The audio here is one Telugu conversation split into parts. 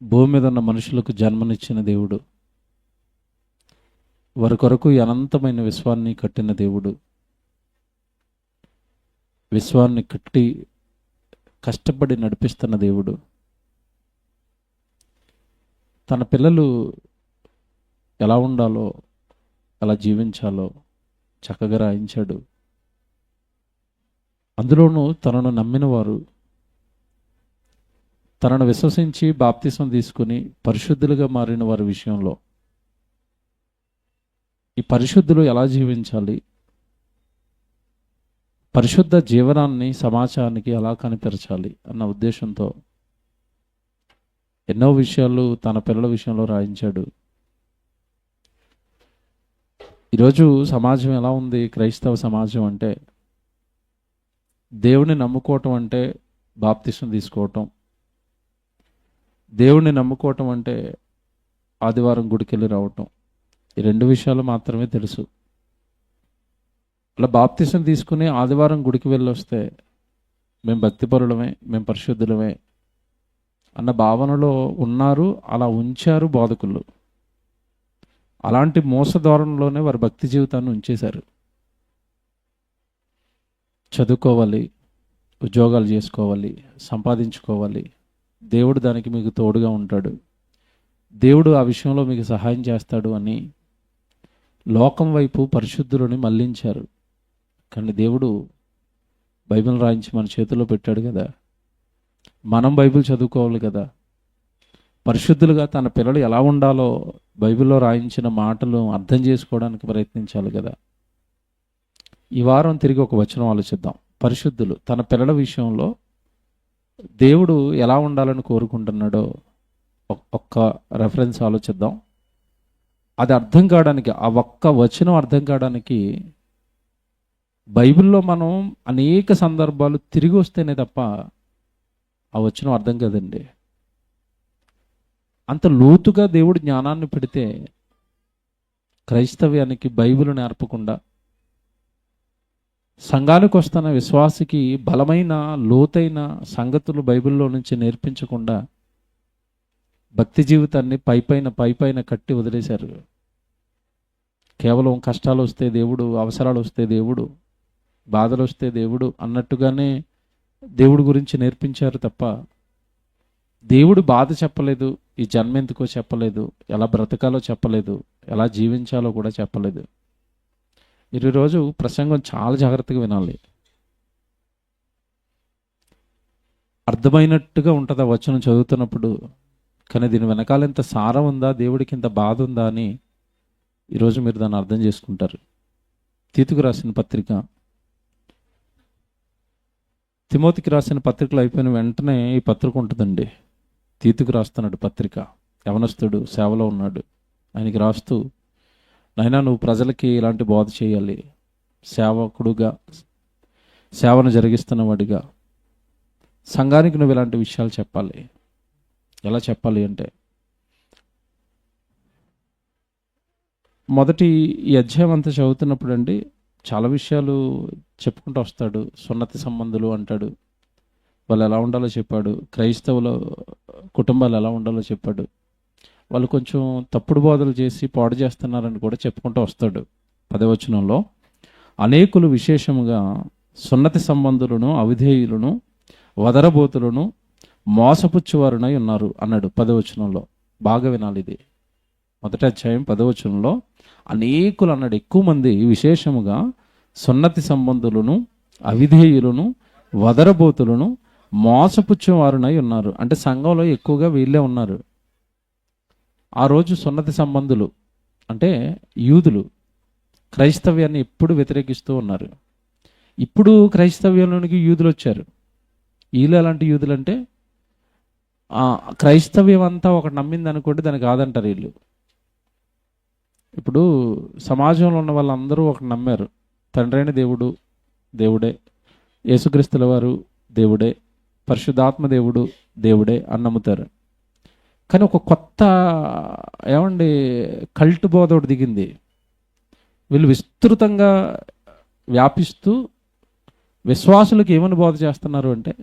భూమి మీద ఉన్న మనుషులకు జన్మనిచ్చిన దేవుడు, వారి కొరకు ఈ అనంతమైన విశ్వాన్ని కట్టిన దేవుడు, విశ్వాన్ని కట్టి కష్టపడి నడిపిస్తున్న దేవుడు, తన పిల్లలు ఎలా ఉండాలో, ఎలా జీవించాలో చక్కగా రాయించాడు. అందులోనూ తనను నమ్మిన వారు, తనను విశ్వసించి బాప్తిసం తీసుకుని పరిశుద్ధులుగా మారిన వారి విషయంలో ఈ పరిశుద్ధులు ఎలా జీవించాలి, పరిశుద్ధ జీవనాన్ని సమాజానికి ఎలా కనిపెరచాలి అన్న ఉద్దేశంతో ఎన్నో విషయాలు తన పిల్లల విషయంలో రాయించాడు. ఈరోజు సమాజం ఎలా ఉంది? క్రైస్తవ సమాజం అంటే దేవుణ్ణి నమ్ముకోవటం అంటే బాప్తిసం తీసుకోవటం, దేవుణ్ణి నమ్ముకోవటం అంటే ఆదివారం గుడికెళ్ళి రావటం, ఈ రెండు విషయాలు మాత్రమే తెలుసు. అలా బాప్తిసం తీసుకుని ఆదివారం గుడికి వెళ్ళి వస్తే మేము భక్తిపరులమే, మేము పరిశుద్ధులమే అన్న భావనలో ఉన్నారు. అలా ఉంచారు బోధకులు. అలాంటి మోసధోరణిలోనే వారి భక్తి జీవితాన్ని ఉంచేశారు. చదువుకోవాలి, ఉద్యోగాలు చేసుకోవాలి, సంపాదించుకోవాలి, దేవుడు దానికి మీకు తోడుగా ఉంటాడు, దేవుడు ఆ విషయంలో మీకు సహాయం చేస్తాడు అని లోకం వైపు పరిశుద్ధులని మళ్లించారు. కానీ దేవుడు బైబిల్ రాయించి మన చేతిలో పెట్టాడు కదా, మనం బైబిల్ చదువుకోవాలి కదా, పరిశుద్ధులుగా తన పిల్లలు ఎలా ఉండాలో బైబిల్లో రాయించిన మాటలు అర్థం చేసుకోవడానికి ప్రయత్నించాలి కదా. ఈ వారం తిరిగి ఒక వచనం ఆలోచిద్దాం. పరిశుద్ధులు తన పిల్లల విషయంలో దేవుడు ఎలా ఉండాలని కోరుకుంటున్నాడో ఒక్క రెఫరెన్స్ ఆలోచిద్దాం. అది అర్థం కావడానికి, ఆ ఒక్క వచనం అర్థం కావడానికి బైబిల్లో మనం అనేక సందర్భాలు తిరిగి వస్తేనే తప్ప ఆ వచనం అర్థం కాదండి. అంత లోతుగా దేవుడు జ్ఞానాన్ని పెడితే క్రైస్తవ్యానికి బైబిల్ నేర్పకుండా, సంఘానికి వస్తున్న విశ్వాసికి బలమైన లోతైన సంగతులు బైబిల్లో నుంచి నేర్పించకుండా భక్తి జీవితాన్ని పైపైన కట్టి వదిలేశారు. కేవలం కష్టాలు వస్తే దేవుడు, అవసరాలు వస్తే దేవుడు, బాధలు వస్తే దేవుడు అన్నట్టుగానే దేవుడి గురించి నేర్పించారు తప్ప దేవుడు బాధ చెప్పలేదు, ఈ జన్మ ఎందుకో చెప్పలేదు, ఎలా బ్రతకాలో చెప్పలేదు, ఎలా జీవించాలో కూడా చెప్పలేదు. ఈరోజు ప్రసంగం చాలా జాగ్రత్తగా వినాలి. అర్థమైనట్టుగా ఉంటుంది ఆ వచనం చదువుతున్నప్పుడు, కానీ దీని వెనకాల ఎంత సారం ఉందా, దేవుడికి ఎంత బాధ ఉందా అని ఈరోజు మీరు దాన్ని అర్థం చేసుకుంటారు. తీతుకు రాసిన పత్రిక, తిమోతికి రాసిన పత్రికలు అయిపోయిన వెంటనే ఈ పత్రిక ఉంటుందండి. తీతుకు రాస్తున్నాడు పత్రిక, యవనస్తుడు, సేవలో ఉన్నాడు. ఆయనకి రాస్తూ, నాయనా నువ్వు ప్రజలకి ఇలాంటి బోధ చేయాలి, సేవకుడుగా, సేవను జరిగిస్తున్నవాడిగా సంఘానికి నువ్వు ఇలాంటి విషయాలు చెప్పాలి. ఎలా చెప్పాలి అంటే, మొదటి ఈ అధ్యాయం అంతా చదువుతున్నప్పుడు అండి చాలా విషయాలు చెప్పుకుంటూ వస్తాడు. సున్నతి సంబంధులు అంటాడు, వాళ్ళు ఎలా ఉండాలో చెప్పాడు. క్రైస్తవుల కుటుంబాలు ఎలా ఉండాలో చెప్పాడు. వాళ్ళు కొంచెం తప్పుడు బోధలు చేసి పాడు చేస్తున్నారని కూడా చెప్పుకుంటూ వస్తాడు. 10వ వచనంలో అనేకులు విశేషముగా సున్నతి సంబంధులను, అవిధేయులను, వదరబోతులను, మోసపుచ్చువారునై ఉన్నారు అన్నాడు 10వ వచనంలో. బాగా వినాలి ఇది. మొదటి అధ్యాయం 10వ వచనంలో అనేకులు అన్నాడు, ఎక్కువ మంది విశేషముగా సున్నతి సంబంధులను, అవిధేయులను, వదరబోతులను, మోసపుచ్చువారునై ఉన్నారు. అంటే సంఘంలో ఎక్కువగా వీళ్ళే ఉన్నారు. ఆ రోజు సున్నతి సంబంధులు అంటే యూదులు క్రైస్తవ్యాన్ని ఎప్పుడు వ్యతిరేకిస్తూ ఉన్నారు. ఇప్పుడు క్రైస్తవ్యంలోనికి యూదులు వచ్చారు. వీళ్ళు ఎలాంటి యూదులు అంటే, క్రైస్తవ్యం అంతా ఒకటి నమ్మింది అనుకోండి, దానికి కాదంటారు వీళ్ళు. ఇప్పుడు సమాజంలో ఉన్న వాళ్ళందరూ ఒకటి నమ్మారు, తండ్రైన దేవుడు దేవుడే, యేసుక్రీస్తుల వారు దేవుడే, పరిశుద్ధాత్మ దేవుడు దేవుడే అని నమ్ముతారు. కానీ ఒక కొత్త కల్ట్ బోధ ఒకటి దిగింది. వీళ్ళు విస్తృతంగా వ్యాపిస్తూ విశ్వాసులకు ఏమని బోధ చేస్తున్నారు అంటే,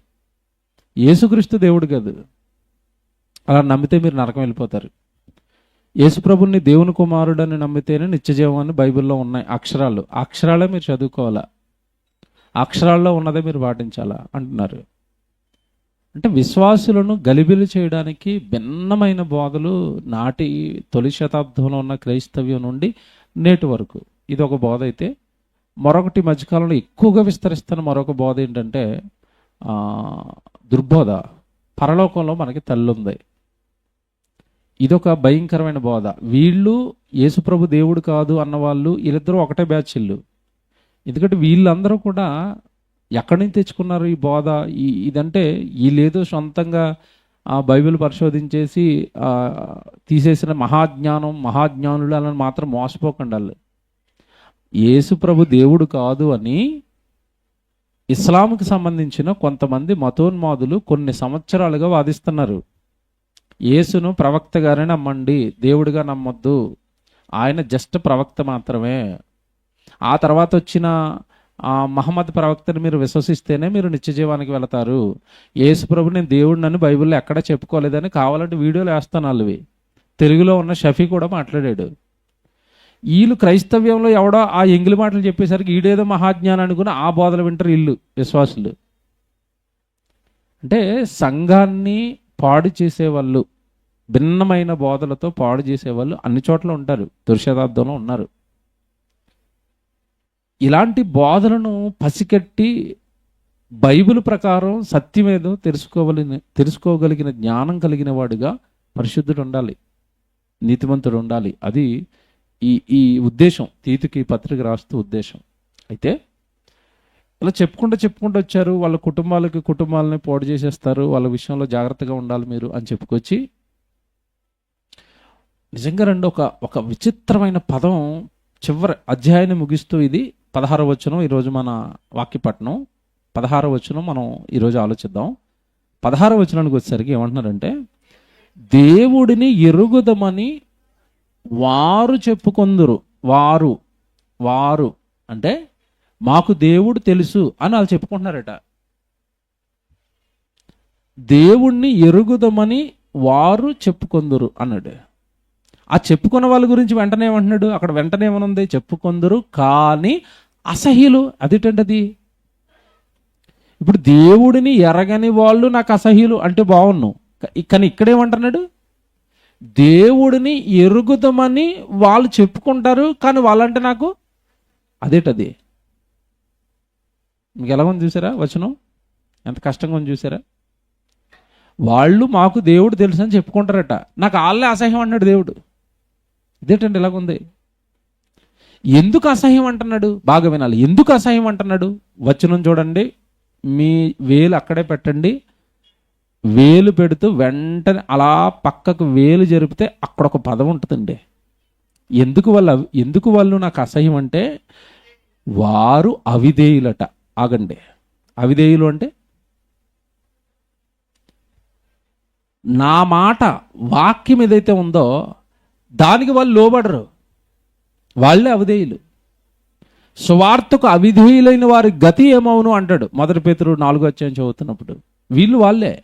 యేసుక్రీస్తు దేవుడు కాదు, అలా నమ్మితే మీరు నరకం వెళ్ళిపోతారు. యేసుప్రభుని దేవుని కుమారుడని నమ్మితేనే నిత్యజీవం అని బైబిల్లో ఉన్నాయి అక్షరాలు. ఆ అక్షరాలే మీరు చదువుకోవాలా, అక్షరాల్లో ఉన్నదే మీరు పాటించాలా అంటున్నారు. అంటే విశ్వాసులను గలిబిలి చేయడానికి భిన్నమైన బోధలు నాటి తొలి శతాబ్దంలో ఉన్న క్రైస్తవ్యం నుండి నేటి వరకు ఇది ఒక బోధ అయితే, మరొకటి మధ్యకాలంలో ఎక్కువగా విస్తరిస్తున్న మరొక బోధ ఏంటంటే దుర్బోధ. పరలోకంలో మనకి తల్లి ఉంది. ఇదొక భయంకరమైన బోధ. వీళ్ళు యేసుప్రభు దేవుడు కాదు అన్నవాళ్ళు వీళ్ళిద్దరూ ఒకటే బ్యాచ్ ఇల్లు. ఎందుకంటే వీళ్ళందరూ కూడా ఎక్కడి నుంచి తెచ్చుకున్నారు ఈ బోధ? ఇదంటే వీళ్ళేదో సొంతంగా బైబిల్ పరిశోధించేసి తీసేసిన మహాజ్ఞానులు అని మాత్రం మోసపోకండి. వాళ్ళు యేసుప్రభు దేవుడు కాదు అని ఇస్లాంకి సంబంధించిన కొంతమంది మతోన్మాదులు కొన్ని సంవత్సరాలుగా వాదిస్తున్నారు. యేసును ప్రవక్తగానే నమ్మండి, దేవుడిగా నమ్మొద్దు, ఆయన జస్ట్ ప్రవక్త మాత్రమే. ఆ తర్వాత వచ్చిన మహమ్మద్ ప్రవక్తని మీరు విశ్వసిస్తేనే మీరు నిత్యజీవానికి వెళతారు. యేసుప్రభు నేను దేవుడినని బైబిల్లో ఎక్కడ చెప్పుకోలేదని కావాలంటే వీడియోలు వేస్తాను. వాళ్ళవి తెలుగులో ఉన్న షఫీ కూడా మాట్లాడాడు. వీళ్ళు క్రైస్తవ్యంలో ఎవడో ఆ ఎంగిలి మాటలు చెప్పేసరికి ఈడేదో మహాజ్ఞానం అనుకుని ఆ బోధలు వింటారు వీళ్ళు విశ్వాసులు. అంటే సంఘాన్ని పాడు చేసేవాళ్ళు, భిన్నమైన బోధలతో పాడు చేసేవాళ్ళు అన్ని చోట్ల ఉంటారు, దుర్శతాబ్దంలో ఉన్నారు. ఇలాంటి బోధలను పసికట్టి బైబిల్ ప్రకారం సత్యమేదో తెలుసుకోగలిగిన జ్ఞానం కలిగిన వాడిగా పరిశుద్ధుడు ఉండాలి, నీతిమంతుడు ఉండాలి. అది ఈ ఉద్దేశం, తీతుకి పత్రిక రాస్తూ ఉద్దేశం. అయితే ఇలా చెప్పుకుంటూ వచ్చారు. వాళ్ళ కుటుంబాలని పాడు చేసేస్తారు, వాళ్ళ విషయంలో జాగ్రత్తగా ఉండాలి మీరు అని చెప్పుకొచ్చి, నిజంగా రండి ఒక విచిత్రమైన పదం చివరి అధ్యాయాన్ని ముగిస్తూ, ఇది 16వ వచనం ఈరోజు మన వాక్యపట్నం. 16వ వచనం మనం ఈరోజు ఆలోచిద్దాం. 16వ వచనానికి వచ్చేసరికి ఏమంటున్నారంటే, దేవుడిని ఎరుగుదమని వారు చెప్పుకొందురు. వారు అంటే మాకు దేవుడు తెలుసు అని వాళ్ళు చెప్పుకుంటున్నారట. దేవుణ్ణి ఎరుగుదమని వారు చెప్పుకొందురు అన్నాడు. ఆ చెప్పుకున్న వాళ్ళ గురించి వెంటనే ఏమంటున్నాడు? అక్కడ వెంటనే ఏమనుంది? చెప్పుకొందురు కానీ అసహ్యులు. అదేంటది? ఇప్పుడు దేవుడిని ఎరగని వాళ్ళు నాకు అసహ్యులు అంటే బాగున్నావు, కానీ ఇక్కడేమంటున్నాడు? దేవుడిని ఎరుగుదామని వాళ్ళు చెప్పుకుంటారు కానీ వాళ్ళంటే నాకు అదేంటది? మీకు ఎలా ఉంది చూసారా వచనం? ఎంత కష్టంగా ఉంది చూసారా? వాళ్ళు మాకు దేవుడు తెలుసు అని చెప్పుకుంటారట, నాకు వాళ్ళే అసహ్యం అన్నాడు దేవుడు. ఇదేంటండి ఇలాగుంది? ఎందుకు అసహ్యం అంటున్నాడు? బాగా వినాలి. ఎందుకు అసహ్యం అంటున్నాడు? వచనం చూడండి, మీ వేలు అక్కడే పెట్టండి. వేలు పెడుతూ వెంటనే అలా పక్కకు వేలు జరిపితే అక్కడ ఒక పదం ఉంటుందండి. ఎందుకు వాళ్ళు నాకు అసహ్యం అంటే, వారు అవిధేయులట. ఆగండి, అవిధేయులు అంటే నా మాట వాక్యం ఏదైతే ఉందో దానికి వాళ్ళు లోబడరు, వాళ్ళే అవిధేయులు. సువార్తకు అవిధేయులైన వారి గతి ఏమవును అంటాడు 1 పేతురు 4వ అధ్యాయం చదువుతున్నప్పుడు. వాళ్ళే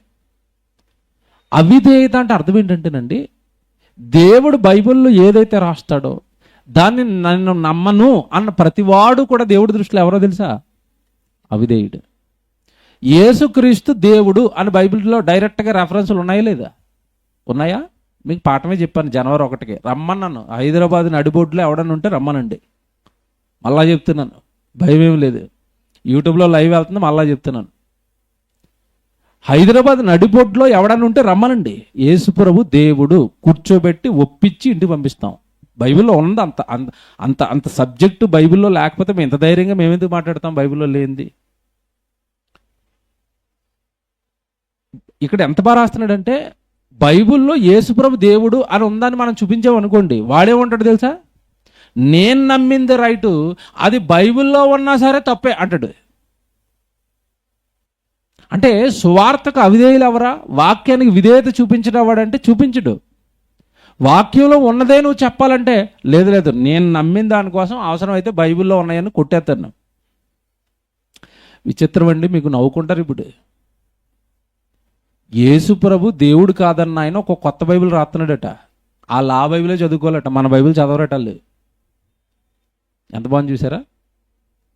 అవిధేయత అంటే అర్థం ఏంటంటేనండి, దేవుడు బైబిల్లో ఏదైతే రాస్తాడో దాన్ని నన్ను నమ్మను అన్న ప్రతివాడు కూడా దేవుడి దృష్టిలో ఎవరో తెలుసా? అవిధేయుడు. యేసుక్రీస్తు దేవుడు అని బైబిల్లో డైరెక్ట్గా రెఫరెన్స్లు ఉన్నాయా లేదా? ఉన్నాయా? మీకు పాఠమే చెప్పాను జనవరి 1కి రమ్మన్నాను. హైదరాబాద్ నడిబొడ్లో ఎవడన్నా ఉంటే రమ్మనండి. మళ్ళా చెప్తున్నాను, భయం ఏం లేదు. యూట్యూబ్లో లైవ్ వెళ్తుంది, మళ్ళా చెప్తున్నాను. హైదరాబాద్ నడిబొడ్లో ఎవడన్నా ఉంటే రమ్మనండి. యేసుప్రభు దేవుడు, కూర్చోబెట్టి ఒప్పించి ఇంటికి పంపిస్తాం. బైబిల్లో ఉంది అంత అంత అంత సబ్జెక్టు. బైబిల్లో లేకపోతే మేము ఇంత ధైర్యంగా మేమెందుకు మాట్లాడతాం? బైబిల్లో లేనిది. ఇక్కడ ఎంత బాగా రాస్తున్నాడంటే, బైబిల్లో యేసుప్రభు దేవుడు అని ఉందని మనం చూపించామనుకోండి, వాడేమంటాడు తెలుసా? నేను నమ్మింది రైటు, అది బైబిల్లో ఉన్నా సరే తప్పే అంటాడు. అంటే సువార్తకు అవిధేయులు ఎవరా? వాక్యానికి విధేయత చూపించడం వాడంటే చూపించడు. వాక్యంలో ఉన్నదే నువ్వు చెప్పాలంటే లేదు నేను నమ్మిన దానికోసం అవసరమైతే బైబిల్లో ఉన్నాయని కొట్టేస్తాను. విచిత్రం అండి, మీకు నవ్వుకుంటారు ఇప్పుడు. యేసు ప్రభు దేవుడు కాదన్న ఆయన ఒక కొత్త బైబిల్ రాస్తున్నాడట. వాళ్ళు ఆ బైబిలే చదువుకోవాలట, మన బైబిల్ చదవరట వాళ్ళు. ఎంత బాగుంది చూసారా?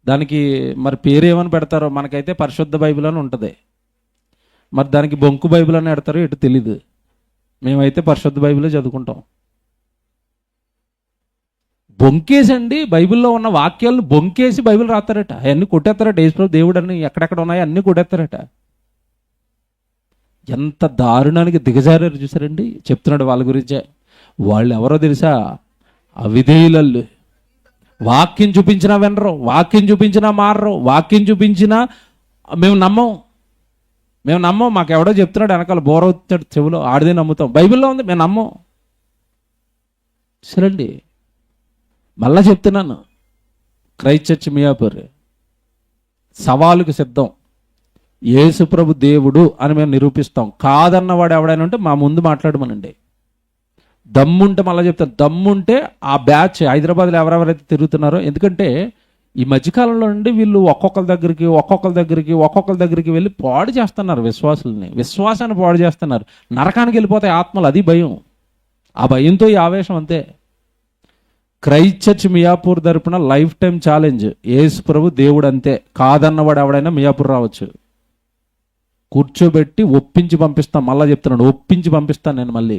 దానికి మరి పేరు ఏమని పెడతారో, మనకైతే పరిశుద్ధ బైబిల్ అని ఉంటుంది. మరి దానికి బొంకు బైబిల్ అని పెడతారో ఎటు తెలీదు. మేమైతే పరిశుద్ధ బైబిలే చదువుకుంటాం. బొంకేసండి బైబిల్లో ఉన్న వాక్యాలను బొంకేసి బైబిల్ రాస్తారట. అవన్నీ కొట్టేస్తారట. యేసుప్రభు దేవుడు అని ఎక్కడెక్కడ ఉన్నాయో అన్నీ కొట్టేస్తారట. ఎంత దారుణానికి దిగజారారు చూసారండి. చెప్తున్నాడు వాళ్ళ గురించే. వాళ్ళు ఎవరో తెలుసా? అవిధేయులళ్ళు. వాక్యం చూపించినా వినరు, వాక్యం చూపించినా మారరు, వాక్యం చూపించినా మేము నమ్మం. మాకు ఎవడో చెప్తున్నాడు వెనకాల బోర అవుతాడు చెవులో, ఆడిదే నమ్ముతాం. బైబిల్లో ఉంది, మేము నమ్మం. సరేండి, మళ్ళా చెప్తున్నాను, క్రైస్ట్ చర్చ్ మియాపూర్ సవాలుకు సిద్ధం. యేసు ప్రభు దేవుడు అని మేము నిరూపిస్తాం. కాదన్నవాడు ఎవడైనా ఉంటే మా ముందు మాట్లాడమనండి. దమ్ముంటే మళ్ళీ చెప్తాను, దమ్ముంటే ఆ బ్యాచ్ హైదరాబాద్లో ఎవరెవరైతే తిరుగుతున్నారో, ఎందుకంటే ఈ మధ్యకాలంలో నుండి వీళ్ళు ఒక్కొక్కరి దగ్గరికి వెళ్ళి పాడు చేస్తున్నారు విశ్వాసాన్ని పాడు చేస్తున్నారు. నరకానికి వెళ్ళిపోతాయి ఆత్మలు. అది భయం. ఆ భయంతో ఈ ఆవేశం అంతే. క్రైస్ట్ చర్చ్ మియాపూర్ తరపున లైఫ్ టైం ఛాలెంజ్. యేసు ప్రభు దేవుడు అంతే. కాదన్నవాడు ఎవడైనా మియాపూర్ రావచ్చు. కూర్చోబెట్టి ఒప్పించి పంపిస్తాను. మళ్ళీ చెప్తున్నాడు, ఒప్పించి పంపిస్తాను. నేను మళ్ళీ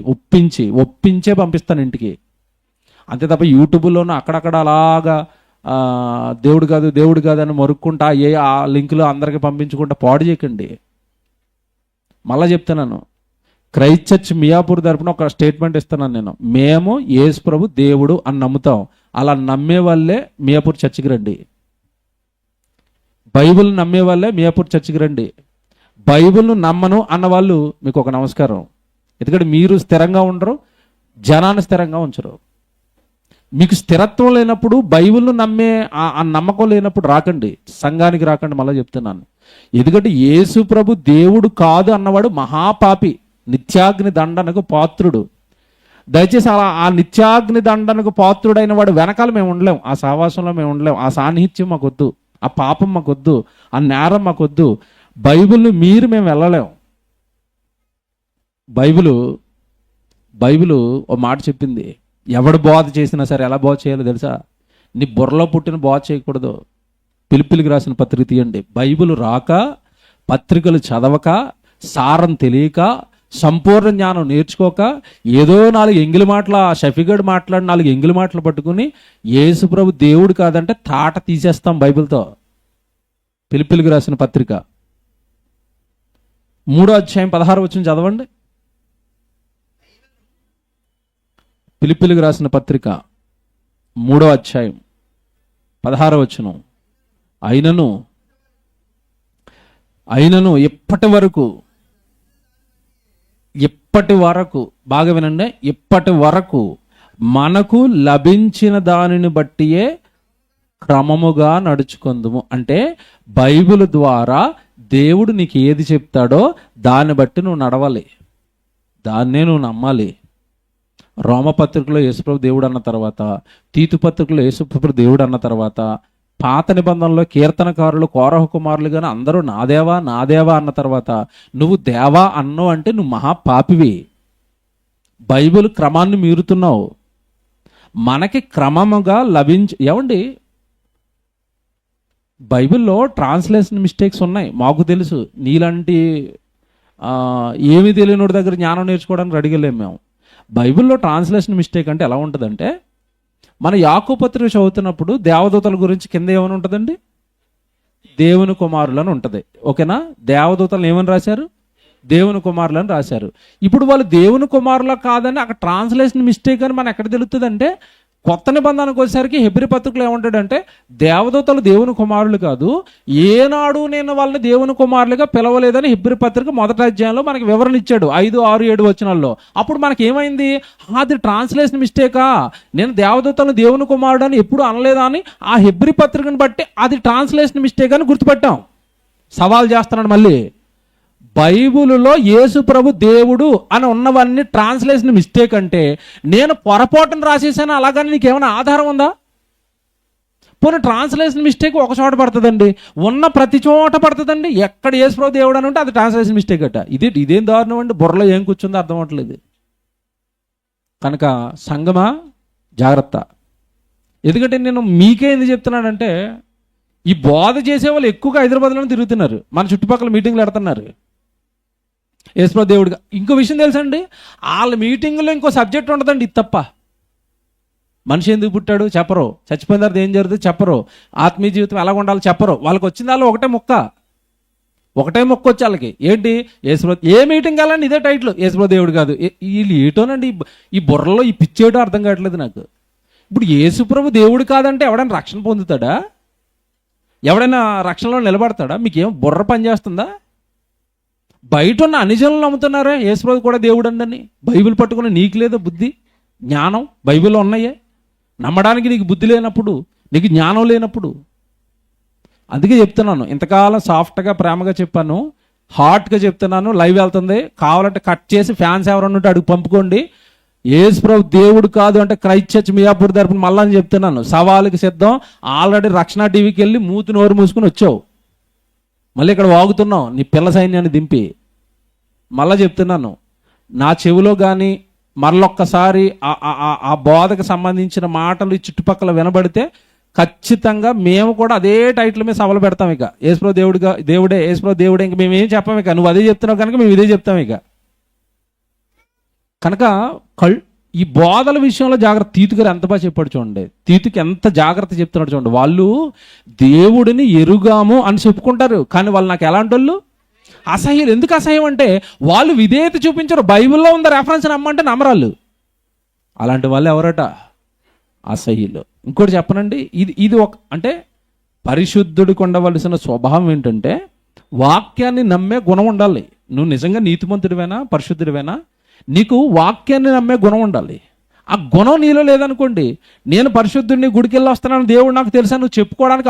ఒప్పించే పంపిస్తాను ఇంటికి. అంతే తప్ప యూట్యూబ్లోనూ అక్కడక్కడ అలాగా దేవుడు కాదు అని మరుక్కుంటా ఆ లింకులు అందరికి పంపించుకుంటా పాడు చేయకండి. మళ్ళీ చెప్తున్నాను, క్రైస్ట్ చర్చ్ మియాపూర్ తరపున ఒక స్టేట్మెంట్ ఇస్తున్నాను నేను. మేము యేసు ప్రభు దేవుడు అని నమ్ముతాం. అలా నమ్మే వాళ్ళే మియాపూర్ చర్చికి రండి. బైబిల్ నమ్మే వాళ్ళే మియాపూర్ చర్చికి రండి. బైబిల్ను నమ్మను అన్న వాళ్ళు మీకు ఒక నమస్కారం. ఎందుకంటే మీరు స్థిరంగా ఉండరు, జనాన్ని స్థిరంగా ఉంచరు. మీకు స్థిరత్వం లేనప్పుడు, బైబిల్ను నమ్మే ఆ నమ్మకం లేనప్పుడు రాకండి, సంఘానికి రాకండి. మళ్ళీ చెప్తున్నాను, ఎందుకంటే యేసు ప్రభు దేవుడు కాదు అన్నవాడు మహాపాపి, నిత్యాగ్ని దండనకు పాత్రుడు. దయచేసి అలా ఆ నిత్యాగ్ని దండనకు పాత్రుడైన వాడు వెనకాల మేము ఉండలేం. ఆ సావాసంలో మేము ఉండలేం. ఆ సాన్నిహిత్యం మాకొద్దు, ఆ పాపం మాకొద్దు, ఆ నేరం మాకొద్దు. బైబిల్ని మేము వెళ్ళలేం. బైబిలు ఓ మాట చెప్పింది, ఎవడు బోధ చేసినా సరే ఎలా బోధ చేయాలో తెలుసా? నీ బుర్రలో పుట్టిన బోధ చేయకూడదు. పిలిపిలికి రాసిన పత్రిక తీయండి. బైబిల్ రాక, పత్రికలు చదవక, సారం తెలియక, సంపూర్ణ జ్ఞానం నేర్చుకోక, ఏదో 4 ఎంగిలి మాటలు, షఫీగడ్ మాట్లాడి 4 ఎంగిలి మాటలు పట్టుకుని యేసు ప్రభు దేవుడు కాదంటే తాట తీసేస్తాం బైబిల్తో. పిలిపిలికి రాసిన పత్రిక 3వ అధ్యాయం 16వ వచనం చదవండి. పిలిపిలికి రాసిన పత్రిక 3వ అధ్యాయం 16వ వచనం. అయినను ఇప్పటి వరకు బాగా వినండి, ఇప్పటి వరకు మనకు లభించిన దానిని బట్టియే క్రమముగా నడుచుకుందుము. అంటే బైబిల్ ద్వారా దేవుడు నీకు ఏది చెప్తాడో దాన్ని బట్టి నువ్వు నడవాలి, దాన్నే నువ్వు నమ్మాలి. రోమపత్రికలో యేసుప్రభు దేవుడు అన్న తర్వాత, తీతు పత్రికలో యేసుప్రభు దేవుడు అన్న తర్వాత, పాత నిబంధనలో కీర్తనకారులు, కోరహ కుమారులు కానీ అందరూ నా దేవా అన్న తర్వాత నువ్వు దేవా అన్నావు అంటే నువ్వు మహాపాపివి. బైబిల్ క్రమాన్ని మీరుతున్నావు. మనకి క్రమముగా ఏమండి, బైబిల్లో ట్రాన్స్లేషన్ మిస్టేక్స్ ఉన్నాయి, మాకు తెలుసు. నీలాంటి ఏమీ తెలియనోడి దగ్గర జ్ఞానం నేర్చుకోవడానికి అడిగలేము మేము. బైబిల్లో ట్రాన్స్లేషన్ మిస్టేక్ అంటే ఎలా ఉంటుందంటే, మన యాకోబు పత్రిక చదువుతున్నప్పుడు దేవదూతల గురించి కింద ఏమని ఉంటుందండి? దేవుని కుమారులు అని ఉంటుంది. ఓకేనా? దేవదూతలను ఏమని రాశారు? దేవుని కుమారులు అని రాశారు. ఇప్పుడు వాళ్ళు దేవుని కుమారులు కాదని అక్కడ ట్రాన్స్లేషన్ మిస్టేక్ అని మనం ఎక్కడ తెలుస్తుందంటే, కొత్త నిబంధనకు వచ్చేసరికి హెబ్రీ పత్రికలో ఏమంటాడంటే, దేవదూతలు దేవుని కుమారులు కాదు, ఏనాడు నేను వాళ్ళని దేవుని కుమారులుగా పిలవలేదని హెబ్రీ పత్రిక 1వ అధ్యాయంలో మనకి వివరణ ఇచ్చాడు 5, 6, 7 వచనాల్లో. అప్పుడు మనకి ఏమైంది? అది ట్రాన్స్లేషన్ మిస్టేకా, నేను దేవదూతలను దేవుని కుమారుడు అని ఎప్పుడు అనలేదా అని ఆ హెబ్రీ పత్రికను బట్టి అది ట్రాన్స్లేషన్ మిస్టేక్ అని గుర్తుపట్టాం. సవాల్ చేస్తున్నాడు మళ్ళీ. బైబిలులో యేసు ప్రభు దేవుడు అని ఉన్నవన్నీ ట్రాన్స్లేషన్ మిస్టేక్ అంటే నేను పొరపాటును రాసేసాను అలాగని నీకేమైనా ఆధారం ఉందా? పోనీ ట్రాన్స్లేషన్ మిస్టేక్ ఒక చోట పడుతుందండి, ఉన్న ప్రతి చోట పడుతుందండి. ఎక్కడ యేసుప్రభు దేవుడు అని ఉంటే అది ట్రాన్స్లేషన్ మిస్టేక్ అట. ఇదేం దారుణం అండి, బుర్రలో ఏం కూర్చుందో అర్థం అవ్వట్లేదు. కనుక సంగమా జాగ్రత్త. ఎందుకంటే నేను మీకే ఎందుకు చెప్తున్నానంటే, ఈ బోధ చేసే వాళ్ళు ఎక్కువగా హైదరాబాద్లోనే తిరుగుతున్నారు, మన చుట్టుపక్కల మీటింగ్లు పెడుతున్నారు యేసుప్రభు దేవుడిగా. ఇంకో విషయం తెలుసండి, వాళ్ళ మీటింగ్లో ఇంకో సబ్జెక్ట్ ఉండదండి, ఇది తప్ప. మనిషి ఎందుకు పుట్టాడు చెప్పరు, చచ్చిపోయిన తర్వాత ఏం జరుగుతుంది చెప్పరు, ఆత్మీయ జీవితం ఎలా ఉండాలి చెప్పరు. వాళ్ళకి వచ్చిన దానిలో ఒకటే మొక్క వచ్చి వాళ్ళకి ఏంటి, యేసుప్రభు. ఏ మీటింగ్ కావాలండి ఇదే టైటిల్, యేసుప్రభు దేవుడు కాదు. వీళ్ళు ఏటోనండి, ఈ బుర్రలో ఈ పిచ్చేటో అర్థం కావట్లేదు నాకు. ఇప్పుడు యేసుప్రభు దేవుడు కాదంటే ఎవడైనా రక్షణ పొందుతాడా, ఎవడైనా రక్షణలో నిలబడతాడా? మీకేం బుర్ర పనిచేస్తుందా? బయట ఉన్న అన్ని జనులు నమ్ముతున్నారా యేసుప్రభు కూడా దేవుడు అండి? బైబిల్ పట్టుకుని నీకు లేదు బుద్ధి జ్ఞానం, బైబిల్లో ఉన్నాయే. నమ్మడానికి నీకు బుద్ధి లేనప్పుడు, నీకు జ్ఞానం లేనప్పుడు. అందుకే చెప్తున్నాను, ఇంతకాలం సాఫ్ట్గా ప్రేమగా చెప్పాను, హాట్గా చెప్తున్నాను. లైవ్ వెళ్తుంది, కావాలంటే కట్ చేసి ఫ్యాన్స్ ఎవరన్నా ఉంటే అడుగు పంపుకోండి. యేసుప్రభు దేవుడు కాదు అంటే క్రైస్ట్ చర్చ్ మియాపూర్ తరపున మళ్ళా అని చెప్తున్నాను, సవాలుకి సిద్ధం. ఆల్రెడీ రక్షణ టీవీకి వెళ్ళి మూతి నోరు మూసుకుని వచ్చావు, మళ్ళీ ఇక్కడ వాగుతున్నావు నీ పిల్ల సైన్యాన్ని దింపి. మళ్ళా చెప్తున్నాను, నా చెవిలో కానీ మరొక్కసారి ఆ బోధకు సంబంధించిన మాటలు ఈ చుట్టుపక్కల వినబడితే ఖచ్చితంగా మేము కూడా అదే టైటిల్ మీద సవాలు పెడతాం. ఇక యేసుప్రభు దేవుడే యేసుప్రభు దేవుడే, ఇంక మేము ఏం చెప్పాం, ఇక నువ్వు అదే చెప్తున్నావు కనుక మేము ఇదే చెప్తాం. ఇక కనుక ఈ బోధల విషయంలో జాగ్రత్త. తీతు గారు ఎంత బాగా చెప్పాడు చూడండి, తీతుకి ఎంత జాగ్రత్త చెప్తున్నాడు చూడండి. వాళ్ళు దేవుడిని ఎరుగాము అని చెప్పుకుంటారు, కానీ వాళ్ళు నాకు ఎలాంటి వాళ్ళు, అసహ్యులు. ఎందుకు అసహ్యం అంటే వాళ్ళు విధేయత చూపించారు. బైబిల్లో ఉన్న రెఫరెన్స్ నమ్మంటే నమ్మరాళ్ళు. అలాంటి వాళ్ళు ఎవరట, అసహ్యులు. ఇంకోటి చెప్పనండి, ఇది ఒక అంటే పరిశుద్ధుడికి ఉండవలసిన స్వభావం ఏంటంటే వాక్యాన్ని నమ్మే గుణం ఉండాలి. నువ్వు నిజంగా నీతిమంతుడివేనా పరిశుద్ధుడివేనా, నీకు వాక్యాన్ని నమ్మే గుణం ఉండాలి. ఆ గుణం నీలో లేదనుకోండి, నేను పరిశుద్ధుడిని గుడికి వెళ్ళి వస్తున్నాను దేవుడు నాకు తెలుసా నువ్వు చెప్పుకోవడానికి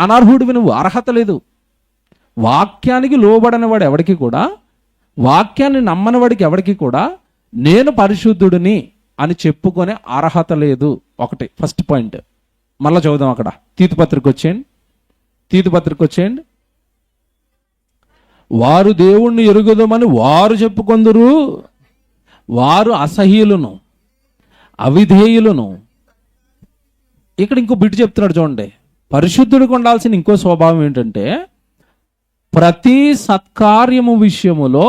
అనర్హుడివి, నువ్వు అర్హత లేదు. వాక్యానికి లోబడని వాడు ఎవడికి కూడా, వాక్యాన్ని నమ్మని వాడికి ఎవడికి కూడా నేను పరిశుద్ధుడిని అని చెప్పుకునే అర్హత లేదు. ఒకటి ఫస్ట్ పాయింట్. మళ్ళీ చదువుదాం, అక్కడ తీతు పత్రిక వచ్చేయండి. వారు దేవుణ్ణి ఎరుగుదమని వారు చెప్పుకొందురు, వారు అసహ్యులను అవిధేయులను. ఇక్కడ ఇంకో బిడ్డ చెప్తున్నాడు చూడండి, పరిశుద్ధుడికి ఉండాల్సిన ఇంకో స్వభావం ఏంటంటే ప్రతి సత్కార్యము విషయములో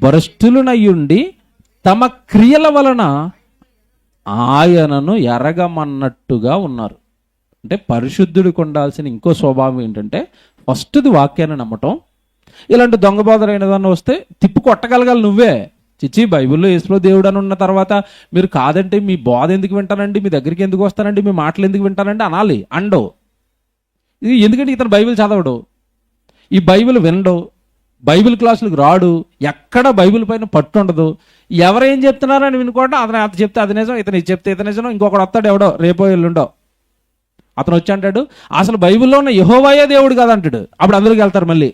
భ్రష్టులనయ్యుండి తమ క్రియల వలన ఆయనను ఎరగమన్నట్టుగా ఉన్నారు. అంటే పరిశుద్ధుడికి ఉండాల్సిన ఇంకో స్వభావం ఏంటంటే ఫస్ట్ది వాక్యాన్ని నమ్మటం. ఇలాంటి దొంగ బోధలైన దాన్ని వస్తే తిప్పు కొట్టగలగాలి నువ్వే. చిచ్చి బైబిల్లో యేసుప్రభు దేవుడు అని ఉన్న తర్వాత మీరు కాదంటే మీ బోధ ఎందుకు వింటానండి, మీ దగ్గరికి ఎందుకు వస్తానండి, మీ మాటలు ఎందుకు వింటానండి అనాలి. అండో ఇది ఎందుకంటే ఇతను బైబిల్ చదవడు, ఈ బైబిల్ వినడు, బైబిల్ క్లాసులకు రాడు, ఎక్కడ బైబిల్ పైన పట్టు ఉండదు. ఎవరేం చెప్తున్నారని వినుకోవడం, అతను అది చెప్తే అది నిజం, ఇతను చెప్తే ఇతను నిజం, ఇంకొకడు వస్తాడు ఎవడో రేపో ఎల్లుండో, అతను వచ్చి అంటాడు అసలు బైబిల్లో ఉన్న యెహోవాయే దేవుడు కాదంటాడు. అప్పుడు అందరికి వెళ్తారు మళ్ళీ.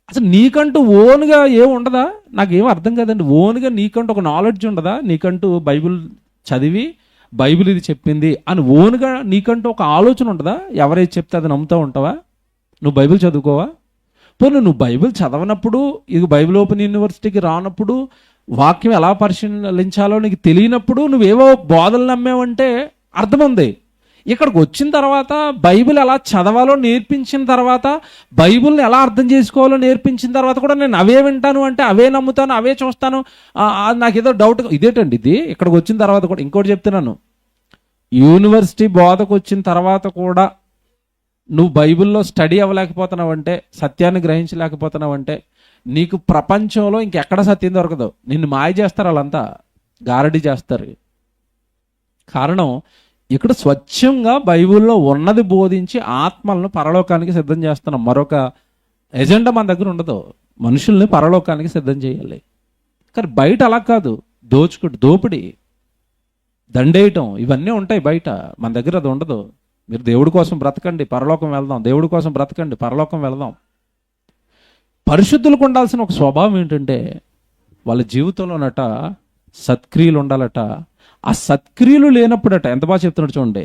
అసలు నీకంటూ ఓన్గా ఏం ఉండదా, నాకేం అర్థం కాదండి. ఓన్గా నీకంటూ ఒక నాలెడ్జ్ ఉండదా, నీకంటూ బైబిల్ చదివి బైబిల్ ఇది చెప్పింది అని ఓన్గా నీకంటూ ఒక ఆలోచన ఉండదా? ఎవరైతే చెప్తే అది నమ్ముతూ ఉంటావా? నువ్వు బైబిల్ చదువుకోవా? పోనీ నువ్వు బైబిల్ చదవనప్పుడు, ఇది బైబిల్ ఓపెన్ యూనివర్సిటీకి రానప్పుడు, వాక్యం ఎలా పరిశీలించాలో నీకు తెలియనప్పుడు నువ్వేవో బోధలు నమ్మేవంటే అర్థం ఉంది. ఇక్కడికి వచ్చిన తర్వాత బైబిల్ ఎలా చదవాలో నేర్పించిన తర్వాత, బైబిల్ని ఎలా అర్థం చేసుకోవాలో నేర్పించిన తర్వాత కూడా నేను అవే వింటాను అంటే అవే నమ్ముతాను, అవే చూస్తాను, నాకు ఏదో డౌట్. ఇదేంటండి ఇది? ఇక్కడికి వచ్చిన తర్వాత కూడా ఇంకోటి చెప్తున్నాను, యూనివర్సిటీ బోధకు వచ్చిన తర్వాత కూడా నువ్వు బైబిల్లో స్టడీ అవ్వలేకపోతున్నావంటే, సత్యాన్ని గ్రహించలేకపోతున్నావంటే నీకు ప్రపంచంలో ఇంకెక్కడ సత్యం దొరకదు. నిన్ను మాయ చేస్తారు, వాళ్ళంతా గారడీ చేస్తారు. కారణం ఇక్కడ స్వచ్ఛంగా బైబిల్లో ఉన్నది బోధించి ఆత్మలను పరలోకానికి సిద్ధం చేస్తున్నాం. మరొక ఎజెండా మన దగ్గర ఉండదు. మనుషుల్ని పరలోకానికి సిద్ధం చేయాలి. కానీ బయట అలా కాదు, దోపిడి, దండేయటం, ఇవన్నీ ఉంటాయి బయట. మన దగ్గర అది ఉండదు. మీరు దేవుడి కోసం బ్రతకండి పరలోకం వెళ్దాం, దేవుడి కోసం బ్రతకండి పరలోకం వెళ్దాం. పరిశుద్ధులకు ఉండాల్సిన ఒక స్వభావం ఏంటంటే వాళ్ళ జీవితంలోనట సత్క్రియలు ఉండాలట. ఆ సత్క్రియలు లేనప్పుడట ఎంత బాగా చెప్తున్నాడు చూడండి,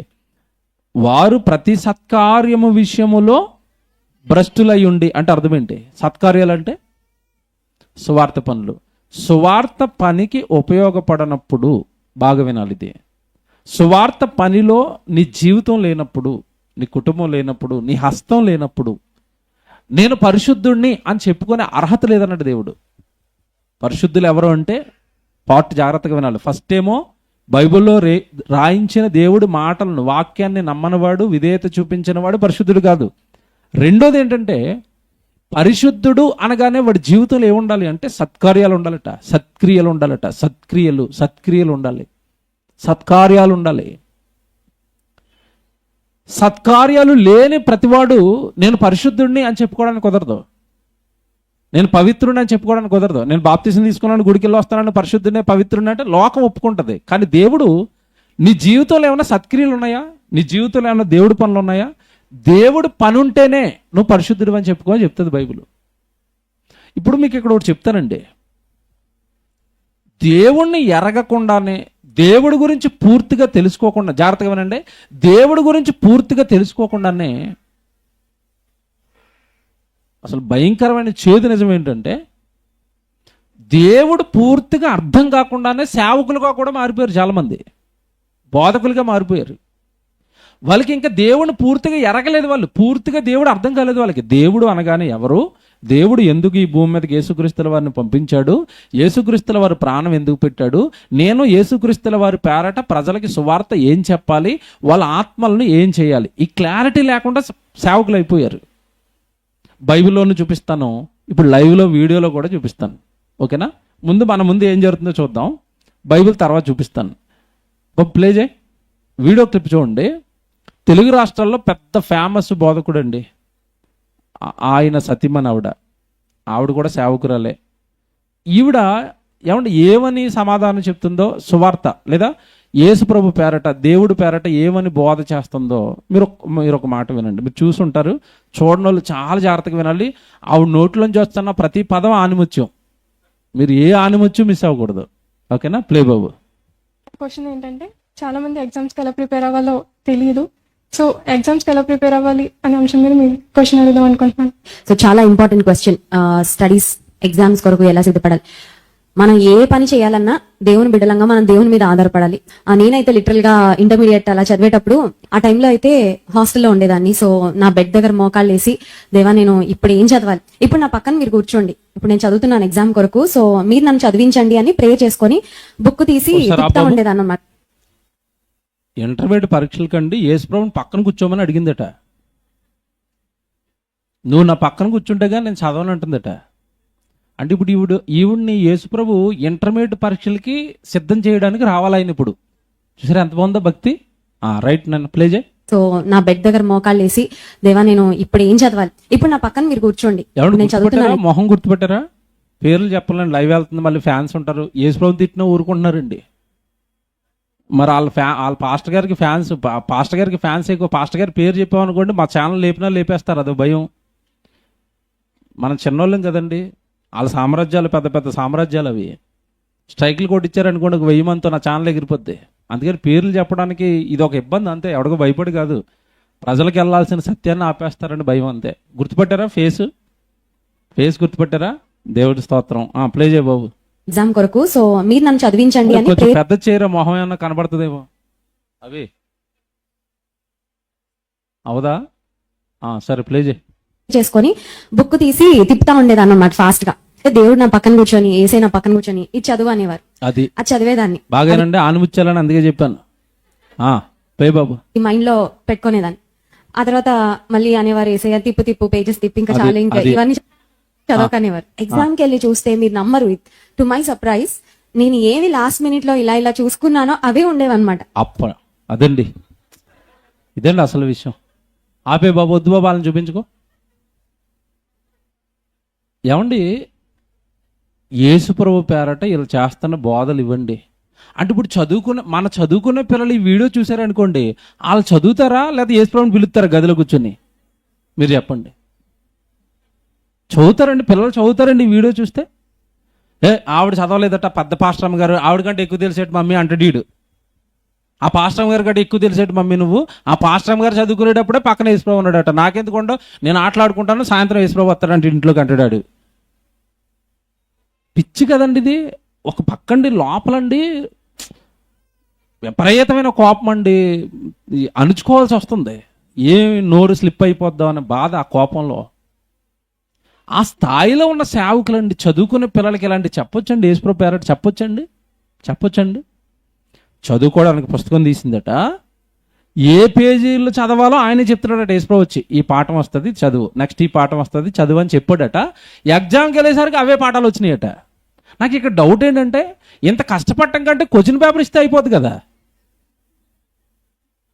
వారు ప్రతి సత్కార్యము విషయములో భ్రష్టులై ఉండి, అంటే అర్థం ఏంటి? సత్కార్యాలు అంటే సువార్త పనులు. సువార్త పనికి ఉపయోగపడనప్పుడు, బాగా వినాలి ఇది, సువార్త పనిలో నీ జీవితం లేనప్పుడు, నీ కుటుంబం లేనప్పుడు, నీ హస్తం లేనప్పుడు, నేను పరిశుద్ధుణ్ణి అని చెప్పుకునే అర్హత లేదన్నాడు దేవుడు. పరిశుద్ధులు ఎవరు అంటే, పార్ట్ జాగ్రత్తగా వినాలి. ఫస్ట్ ఏమో బైబిల్లో రాయించిన దేవుడి మాటలను, వాక్యాన్ని నమ్మనివాడు, విధేయత చూపించినవాడు పరిశుద్ధుడు కాదు. రెండోది ఏంటంటే, పరిశుద్ధుడు అనగానే వాడి జీవితంలో ఏముండాలి అంటే సత్కార్యాలు ఉండాలట, సత్క్రియలు ఉండాలట, సత్క్రియలు ఉండాలి, సత్కార్యాలు ఉండాలి. సత్కార్యాలు లేని ప్రతివాడు నేను పరిశుద్ధుడిని అని చెప్పుకోవడానికి కుదరదు, నేను పవిత్రుడిని అని చెప్పుకోవడానికి కుదరదు. నేను బాప్తిసం తీసుకున్నాను, గుడికి వెళ్ళి వస్తానని పరిశుద్ధుడినే పవిత్రుడిని అంటే లోకం ఒప్పుకుంటుంది. కానీ దేవుడు, నీ జీవితంలో ఏమైనా సత్క్రియలు ఉన్నాయా? నీ జీవితంలో ఏమైనా దేవుడి పనులు ఉన్నాయా? దేవుడు పని ఉంటేనే నువ్వు పరిశుద్ధుడు అని చెప్పుకోని చెప్తుంది బైబిల్. ఇప్పుడు మీకు ఇక్కడ ఒకటి చెప్తానండి. దేవుణ్ణి ఎరగకుండానే, దేవుడి గురించి పూర్తిగా తెలుసుకోకుండా, జాగ్రత్తగా వినండి, దేవుడి గురించి పూర్తిగా తెలుసుకోకుండానే అసలు భయంకరమైన చేదు నిజం ఏంటంటే, దేవుడు పూర్తిగా అర్థం కాకుండానే సేవకులుగా కూడా మారిపోయారు చాలామంది, బోధకులుగా మారిపోయారు. వాళ్ళకి ఇంకా దేవుడిని పూర్తిగా ఎరగలేదు, వాళ్ళు పూర్తిగా దేవుడు అర్థం కాలేదు వాళ్ళకి. దేవుడు అనగానే ఎవరు, దేవుడు ఎందుకు ఈ భూమి మీదకి యేసుక్రీస్తుల వారిని పంపించాడు, యేసుక్రీస్తుల వారి ప్రాణం ఎందుకు పెట్టాడు, నేను యేసుక్రీస్తుల వారి పేరట ప్రజలకి సువార్త ఏం చెప్పాలి, వాళ్ళ ఆత్మలను ఏం చేయాలి, ఈ క్లారిటీ లేకుండా సేవకులు అయిపోయారు. బైబిల్లోనూ చూపిస్తాను, ఇప్పుడు లైవ్లో వీడియోలో కూడా చూపిస్తాను, ఓకేనా? మన ముందు ఏం జరుగుతుందో చూద్దాం, బైబిల్ తర్వాత చూపిస్తాను. ప్లే చేయి, వీడియో క్లిప్ చూడండి. తెలుగు రాష్ట్రాల్లో పెద్ద ఫేమస్ బోధకుడు అండి ఆయన, సతీమణి ఆవిడ కూడా సేవకురాలే. ఈవిడ ఏమని సమాధానం చెప్తుందో, సువార్త లేదా యేసుప్రభు పేరట, దేవుడి పేరట ఏమని బోధ చేస్తుందో మీరు ఒక మాట వినండి. మీరు చూసుంటారు, చూడని వాళ్ళు చాలా జాగ్రత్తగా వినాలి. ఆవిడ నోట్లోంచి వస్తున్న ప్రతి పదం ఆనిముత్యం, మీరు ఏ ఆనిముత్యం మిస్ అవ్వకూడదు, ఓకేనా? ప్లే బాబు. క్వశ్చన్ ఏంటంటే, చాలా మంది ఎగ్జామ్స్కి ఎలా ప్రిపేర్ అవ్వాలో తెలియదు. సో ఎగ్జామ్స్కి ఎలా ప్రిపేర్ అవ్వాలి అనే అంశం మీద మీరు క్వశ్చన్ అడుగుదాం అనుకుంటున్నాను. సో చాలా ఇంపార్టెంట్ క్వశ్చన్. స్టడీస్, ఎగ్జామ్స్ కొరకు ఎలా సిద్ధపడాలి? మనం ఏ పని చేయాలన్నా దేవుని బిడ్డలంగా మనం దేవుని మీద ఆధారపడాలి. నేనైతే లిటరల్ గా ఇంటర్మీడియట్ అలా చదివేటప్పుడు, ఆ టైంలో అయితే హాస్టల్లో ఉండేదాన్ని. సో నా బెడ్ దగ్గర మోకాళ్ళు వేసి, దేవా నేను ఇప్పుడు ఏం చదవాలి, ఇప్పుడు నా పక్కన మీరు కూర్చోండి, ఇప్పుడు నేను చదువుతున్నాను ఎగ్జామ్ కొరకు, సో మీరు నన్ను చదివించండి అని ప్రే చేసుకొని బుక్ తీసి తిప్పుతా ఉండేదాన్ని అన్నమాట. ఇంటర్మీడియట్ పరీక్షల కండి యేసుప్రభుని పక్కన కూర్చోమని అడిగిందట. నువ్వు నా పక్కన కూర్చుంటేగా నేను చదవనంటుందట. అంటే ఇప్పుడు ఈవిడ్ని యేసుప్రభు ఇంటర్మీడియట్ పరీక్షలకి సిద్ధం చేయడానికి రావాలి ఆయన. ఇప్పుడు చూసారా ఎంత బాగుందో భక్తి. రైట్, నన్ను ప్లే చేయి. సో నా బెడ్ దగ్గర మోకాళ్ళు వేసి, దేవా నేను ఇప్పుడు ఏం చదవాలి, ఇప్పుడు నా పక్కన మీరు కూర్చోండి, నేను చదువుతున్నాను. మొహం గుర్తుపెట్టారా? పేర్లు చెప్పాలండి, లైవ్ వెళ్తుంది, మళ్ళీ ఫ్యాన్స్ ఉంటారు. యేసుప్రభుని తిట్టినా ఊరుకుంటున్నారండి. మరి వాళ్ళ పాస్టర్ గారికి ఫ్యాన్స్ ఎక్కువ. పాస్టర్ గారి పేరు చెప్పామనుకోండి, మా ఛానల్ లేపేస్తారు, అదో భయం. మనం చిన్నోళ్ళం కదండి, వాళ్ళ సామ్రాజ్యాలు పెద్ద పెద్ద సామ్రాజ్యాలు అవి. స్ట్రైకులు కొట్టించారనుకోండి, 1000 మందితో నా ఛానల్ ఎగిరిపోద్ది. అందుకని పేర్లు చెప్పడానికి ఇది ఒక ఇబ్బంది అంతే, ఎవడికో భయపడి కాదు. ప్రజలకు వెళ్ళాల్సిన సత్యాన్ని ఆపేస్తారని భయం అంతే. గుర్తుపెట్టారా? ఫేస్ గుర్తుపెట్టారా? దేవుడి స్తోత్రం. ప్లే చేయ బాబు. ఎగ్జామ్ కొరకు సో మీరు నన్ను చదివించండి అని పెద్ద చీర మొహం ఏమన్నా కనబడుతుందేమో, అవి అవుదా? సరే ప్లే చేసుకొని బుక్ తీసి తిప్పుతా ఉండేదాన్ని అన్నమాట ఫాస్ట్ గా. దేవుడు నా పక్కన కూర్చొని, ఏసై నా పక్కన కూర్చొని ఇది చదువు అనేవారు. అది చదివేదాన్ని బాగానండి, ఆనుముచ్చాలని అందుకే చెప్పాను. ప్లే బాబు. ఈ మైండ్ లో పెట్టుకునేదాన్ని. ఆ తర్వాత మళ్ళీ అనేవారు, ఏసయ్య తిప్పు పేజెస్ తిప్పి, ఇంకా చాలా, ఇంకా ఇవన్నీ చదవకనేవారు. ఎగ్జామ్ కి వెళ్ళి చూస్తే మీరు నమ్మరు, టు మై సర్ప్రైజ్ నేను ఏవి లాస్ట్ మినిట్ లో ఇలా చూసుకున్నానో అవే ఉండేవన్నమాట. అదండి, ఇదండి అసలు విషయం. ఆపే బాబు, వద్దు బాబు, వాళ్ళని చూపించుకో. ఏమండి, యేసుప్రభు పేరట ఇలా చేస్తున్న బోధలు ఇవ్వండి అంటే, ఇప్పుడు చదువుకునే పిల్లలు ఈ వీడియో చూసారనుకోండి, వాళ్ళు చదువుతారా లేదా యేసుప్రభుని పిలుస్తారా గదిలో కూర్చొని? మీరు చెప్పండి. చదువుతారండి, పిల్లలు చదువుతారండి ఈ వీడియో చూస్తే. ఆవిడ చదవలేదట, పెద్ద పాస్టర్ అమ్మ గారు, ఆవిడకంటే ఎక్కువ తెలిసేట మమ్మీ అంటాడు వీడు. ఆ పాస్టర్ గారి కంటే ఎక్కువ తెలిసేటి మమ్మీ నువ్వు, ఆ పాస్టర్ గారు చదువుకునేటప్పుడే పక్కన యేసుప్రభు ఉన్నాడట, నాకెందుకుండో నేను ఆటలాడుకుంటాను, సాయంత్రం యేసుప్రభు వస్తాడంటే ఇంట్లోకి అంటాడు. పిచ్చి కదండి ఇది. ఒక పక్కండి లోపలండి విపరీతమైన కోపం అండి, అణుచుకోవాల్సి వస్తుంది. ఏమి నోరు స్లిప్ అయిపోద్దాం అనే బాధ ఆ కోపంలో. ఆ స్థాయిలో ఉన్న సేవకులండి, చదువుకునే పిల్లలకి ఇలాంటి చెప్పొచ్చండి, యేసుప్రభు పేరట చెప్పొచ్చండి. చదువుకోవడానికి పుస్తకం తీసిందట, ఏ పేజీలు చదవాలో ఆయనే చెప్తున్నాడట యేసుప్రభు వచ్చి, ఈ పాఠం వస్తుంది చదువు, నెక్స్ట్ ఈ పాఠం వస్తుంది చదువు అని చెప్పాడట. ఎగ్జామ్కి వెళ్ళేసరికి అవే పాఠాలు వచ్చినాయట. నాకు ఇక్కడ డౌట్ ఏంటంటే, ఇంత కష్టపడటం కంటే క్వశ్చన్ పేపర్ ఇస్తే అయిపోద్ది కదా.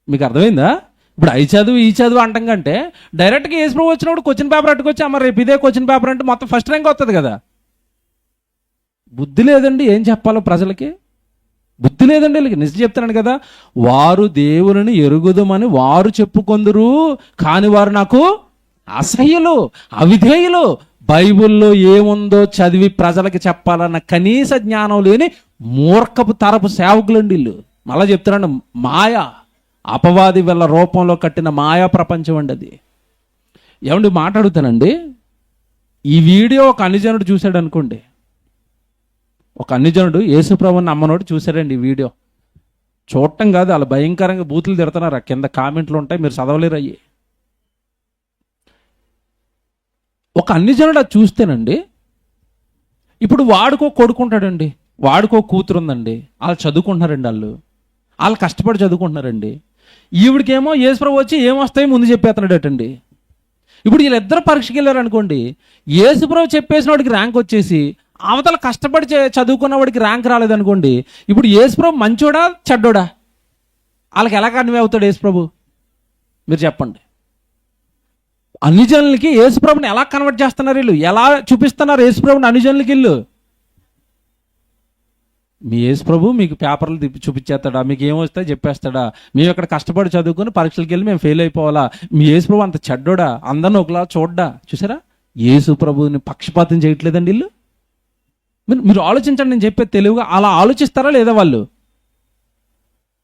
మీకు అర్థమైందా? ఇప్పుడు ఈ చదువు అంటాం కంటే డైరెక్ట్గా యేసుప్రభు వచ్చినప్పుడు క్వశ్చన్ పేపర్ అట్టుకొచ్చి అమ్మ రేపు ఇదే క్వశ్చన్ పేపర్ అంటే మొత్తం ఫస్ట్ ర్యాంక్ వస్తుంది కదా. బుద్ధి లేదండి, ఏం చెప్పాలో ప్రజలకి బుద్ధి లేదండి వీళ్ళకి. నిజం చెప్తున్నాను కదా, వారు దేవుని ఎరుగుదమని వారు చెప్పుకొందురు, కాని వారు నాకు అసహ్యులు, అవిధేయులు, బైబిల్లో ఏముందో చదివి ప్రజలకి చెప్పాలన్న కనీస జ్ఞానం లేని మూర్ఖపు తరపు సేవకులండి వీళ్ళు. మళ్ళా చెప్తున్నాను, మాయ, అపవాది వీళ్ళ రూపంలో కట్టిన మాయా ప్రపంచం అండి అది. ఏమండి మాట్లాడుతానండి, ఈ వీడియో ఒక అన్యజనుడు చూశాడు అనుకోండి, ఒక అన్యజనుడు యేసుప్రభుని నమ్మనోడు చూశారండి ఈ వీడియో. చూడటం కాదు, అలా భయంకరంగా బూతులు తిడుతున్నారు, ఆ కింద కామెంట్లు ఉంటాయి, మీరు చదవలేరు అయ్యి. ఒక అన్యజనుడు అది చూస్తేనండి, ఇప్పుడు వాడుకో కొడుకుంటాడండి, వాడుకో కూతురు ఉందండి, వాళ్ళు చదువుకుంటున్నారండి, వాళ్ళు కష్టపడి చదువుకుంటున్నారండి. ఈవిడికేమో యేసుప్రభు వచ్చి ఏమొస్తాయో ముందు చెప్పేస్తున్నాడటండి. ఇప్పుడు వీళ్ళిద్దరు పరీక్షకి వెళ్ళారు అనుకోండి, యేసుప్రభు చెప్పేసిన వాడికి ర్యాంక్ వచ్చేసి అవతల కష్టపడి చదువుకున్న వాడికి ర్యాంక్ రాలేదనుకోండి, ఇప్పుడు యేసుప్రభు మంచోడా చెడ్డోడా? వాళ్ళకి ఎలా కన్వే అవుతాడు యేసుప్రభు? మీరు చెప్పండి. అన్ని జనులకి యేసుప్రభుని ఎలా కన్వర్ట్ చేస్తున్నారు వీళ్ళు, ఎలా చూపిస్తున్నారు యేసుప్రభుని అన్ని జనులకి వీళ్ళు? మీ యేసుప్రభు మీకు పేపర్లు తిప్పి చూపించేస్తాడా? మీకు ఏమొస్తాయో చెప్పేస్తాడా? మేము ఇక్కడ కష్టపడి చదువుకుని పరీక్షలకు వెళ్ళి మేము ఫెయిల్ అయిపోవాలా? మీ యేసుప్రభు అంత చెడ్డోడా? అందరిని ఒకలా చూడ్డా? చూసారా, యేసుప్రభుని పక్షపాతం చేయట్లేదండి వీళ్ళు. మీరు ఆలోచించండి, నేను చెప్పేది తెలివిగా అలా ఆలోచిస్తారా లేదా వాళ్ళు?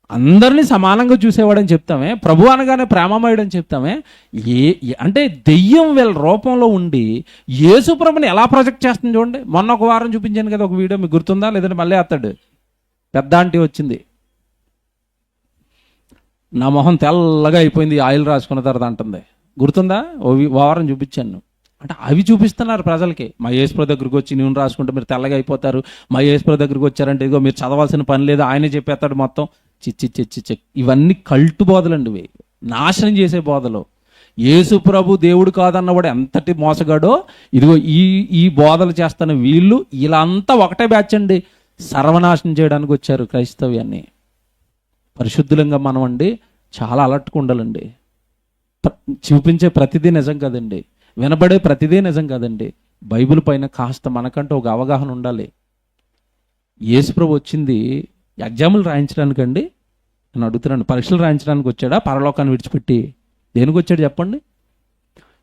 అందరినీ సమానంగా చూసేవాడని చెప్తామే, ప్రభు అనగానే ప్రేమమయుడని చెప్తామే. అంటే దెయ్యం వీళ్ళ రూపంలో ఉండి యేసుప్రభుని ఎలా ప్రొజెక్ట్ చేస్తుంది చూడండి. మొన్న ఒక వారం చూపించాను కదా ఒక వీడియో, మీకు గుర్తుందా? లేదంటే మళ్ళీ అత్తాడు, పెద్ద ఆంటీ వచ్చింది, నా మొహం తెల్లగా అయిపోయింది ఆయిల్ రాసుకున్న తర్వాత అంటుంది, గుర్తుందా? ఓ వారం చూపించాను. అంటే అవి చూపిస్తున్నారు ప్రజలకి. మా యేసుప్రభు దగ్గరికి వచ్చి నూనె రాసుకుంటే మీరు తెల్లగా అయిపోతారు, మా యేసుప్రభు దగ్గరికి వచ్చారంటే ఇదిగో మీరు చదవాల్సిన పని లేదు, ఆయనే చెప్పేస్తాడు మొత్తం. చిచ్చి ఇవన్నీ కల్టు బోధలండి, ఇవి నాశనం చేసే బోధలు. యేసుప్రభు దేవుడు కాదన్నవాడు ఎంతటి మోసగాడో ఇదిగో ఈ బోధలు చేస్తున్న వీళ్ళు ఇలా అంతా ఒకటే బ్యాచ్ అండి, సర్వనాశనం చేయడానికి వచ్చారు క్రైస్తవ్యాన్ని. పరిశుద్ధులంగా మనం అండి చాలా అలర్ట్గా ఉండాలండి. చూపించే ప్రతిదీ నిజం కదండి, వినబడే ప్రతిదీ నిజం కాదండి. బైబిల్ పైన కాస్త మనకంటూ ఒక అవగాహన ఉండాలి. యేసుప్రభు వచ్చింది ఎగ్జాములు రాయించడానికండి? నేను అడుగుతున్నాను, పరీక్షలు రాయించడానికి వచ్చాడా? పరలోకాన్ని విడిచిపెట్టి దేనికి వచ్చాడు చెప్పండి?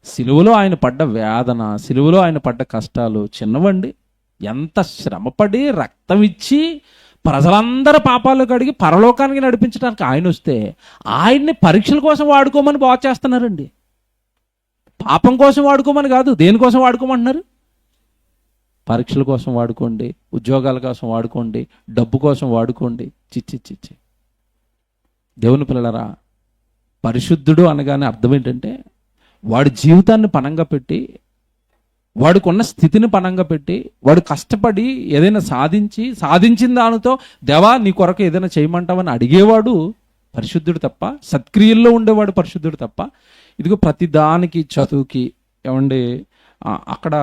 సిలువలో ఆయన పడ్డ వేదన, సిలువలో ఆయన పడ్డ కష్టాలు చిన్నవండి. ఎంత శ్రమపడి రక్తం ఇచ్చి ప్రజలందరి పాపాలు కడిగి పరలోకానికి నడిపించడానికి ఆయన వస్తే ఆయన్ని పరీక్షల కోసం వాడుకోమని బాగా చేస్తున్నారండి. పాపం కోసం వాడుకోమని కాదు, దేనికోసం వాడుకోమంటున్నారు? పరీక్షల కోసం వాడుకోండి, ఉద్యోగాల కోసం వాడుకోండి, డబ్బు కోసం వాడుకోండి. చిచ్చి దేవుని పిల్లలరా, పరిశుద్ధుడు అనగానే అర్థం ఏంటంటే వాడి జీవితాన్ని పణంగా పెట్టి, వాడికి ఉన్న స్థితిని పణంగా పెట్టి, వాడు కష్టపడి ఏదైనా సాధించిన దానితో దేవా నీ కొరకు ఏదైనా చేయమంటావని అడిగేవాడు పరిశుద్ధుడు తప్ప, సత్క్రియల్లో ఉండేవాడు పరిశుద్ధుడు తప్ప. ఇదిగో ప్రతి దానికి, చదువుకి ఏమండి, అక్కడ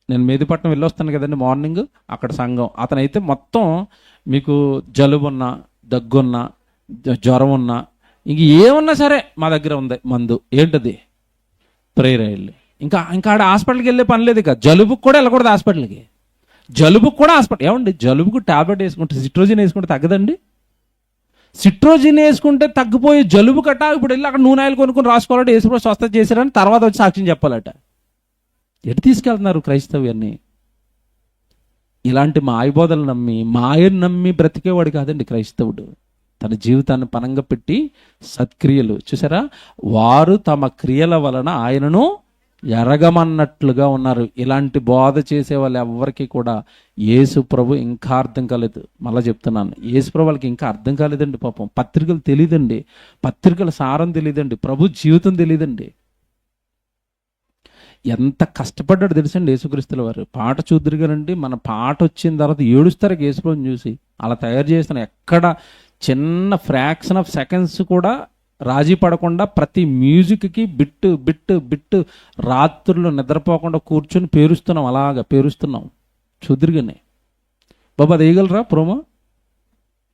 నేను మేదిపట్నం వెళ్ళొస్తాను కదండి మార్నింగ్, అక్కడ సంఘం అతనైతే మొత్తం మీకు జలుబున్నా, దగ్గున్నా, జ్వరం ఉన్నా, ఇంక ఏమన్నా సరే మా దగ్గర ఉంది మందు. ఏంటది? Prayer oil. ఇంకా ఆడ హాస్పిటల్కి వెళ్ళే పని లేదు. ఇక జలుబుకు కూడా వెళ్ళకూడదు హాస్పిటల్కి. జలుబుకు కూడా హాస్పిటల్ ఏమండి, జలుబుకు టాబ్లెట్ వేసుకుంటే, సిట్రోజిన్ వేసుకుంటే తగ్గదండి? సిట్రోజిన్ వేసుకుంటే తగ్గిపోయి జలుబు కట్ట ఇప్పుడు వెళ్ళి అక్కడ నూనె ఆయిల్ కొనుక్కొని రాసుకోవాలంటే యేసుప్రభు స్వస్థత చేశారని తర్వాత వచ్చి సాక్ష్యం చెప్పాలట. ఎటు తీసుకెళ్తున్నారు క్రైస్తవ్యాన్ని? ఇలాంటి మాయబోధలు నమ్మి, మాయను నమ్మి బ్రతికేవాడు కాదండి క్రైస్తవుడు. తన జీవితాన్ని పనంగా పెట్టి సత్క్రియలు చూసారా, వారు తమ క్రియల వలన ఆయనను ఎరగమన్నట్లుగా ఉన్నారు. ఇలాంటి బోధ చేసే వాళ్ళు ఎవరికి కూడా యేసు ప్రభు ఇంకా అర్థం కాలేదు. మళ్ళీ చెప్తున్నాను, యేసు ప్రభు వాళ్ళకి ఇంకా అర్థం కాలేదండి. పాపం పత్రికలు తెలియదండి, పత్రికల సారం తెలియదండి, ప్రభు జీవితం తెలియదండి. ఎంత కష్టపడ్డాడు తెలుసండి యేసుక్రీస్తుల వారు. పాట చూద్దరుగానండి, మన పాట వచ్చిన తర్వాత ఏడుస్తారు యేసుప్రభుని చూసి. అలా తయారు చేసిన ఎక్కడ చిన్న ఫ్రాక్షన్ ఆఫ్ సెకండ్స్ కూడా రాజీ పడకుండా ప్రతి మ్యూజిక్కి బిట్టు బిట్టు బిట్టు రాత్రులు నిద్రపోకుండా కూర్చొని పేరుస్తున్నాం, అలాగా పేరుస్తున్నాం చూద్దరుగానే. బాబా అది వేయగలరా ప్రోమో?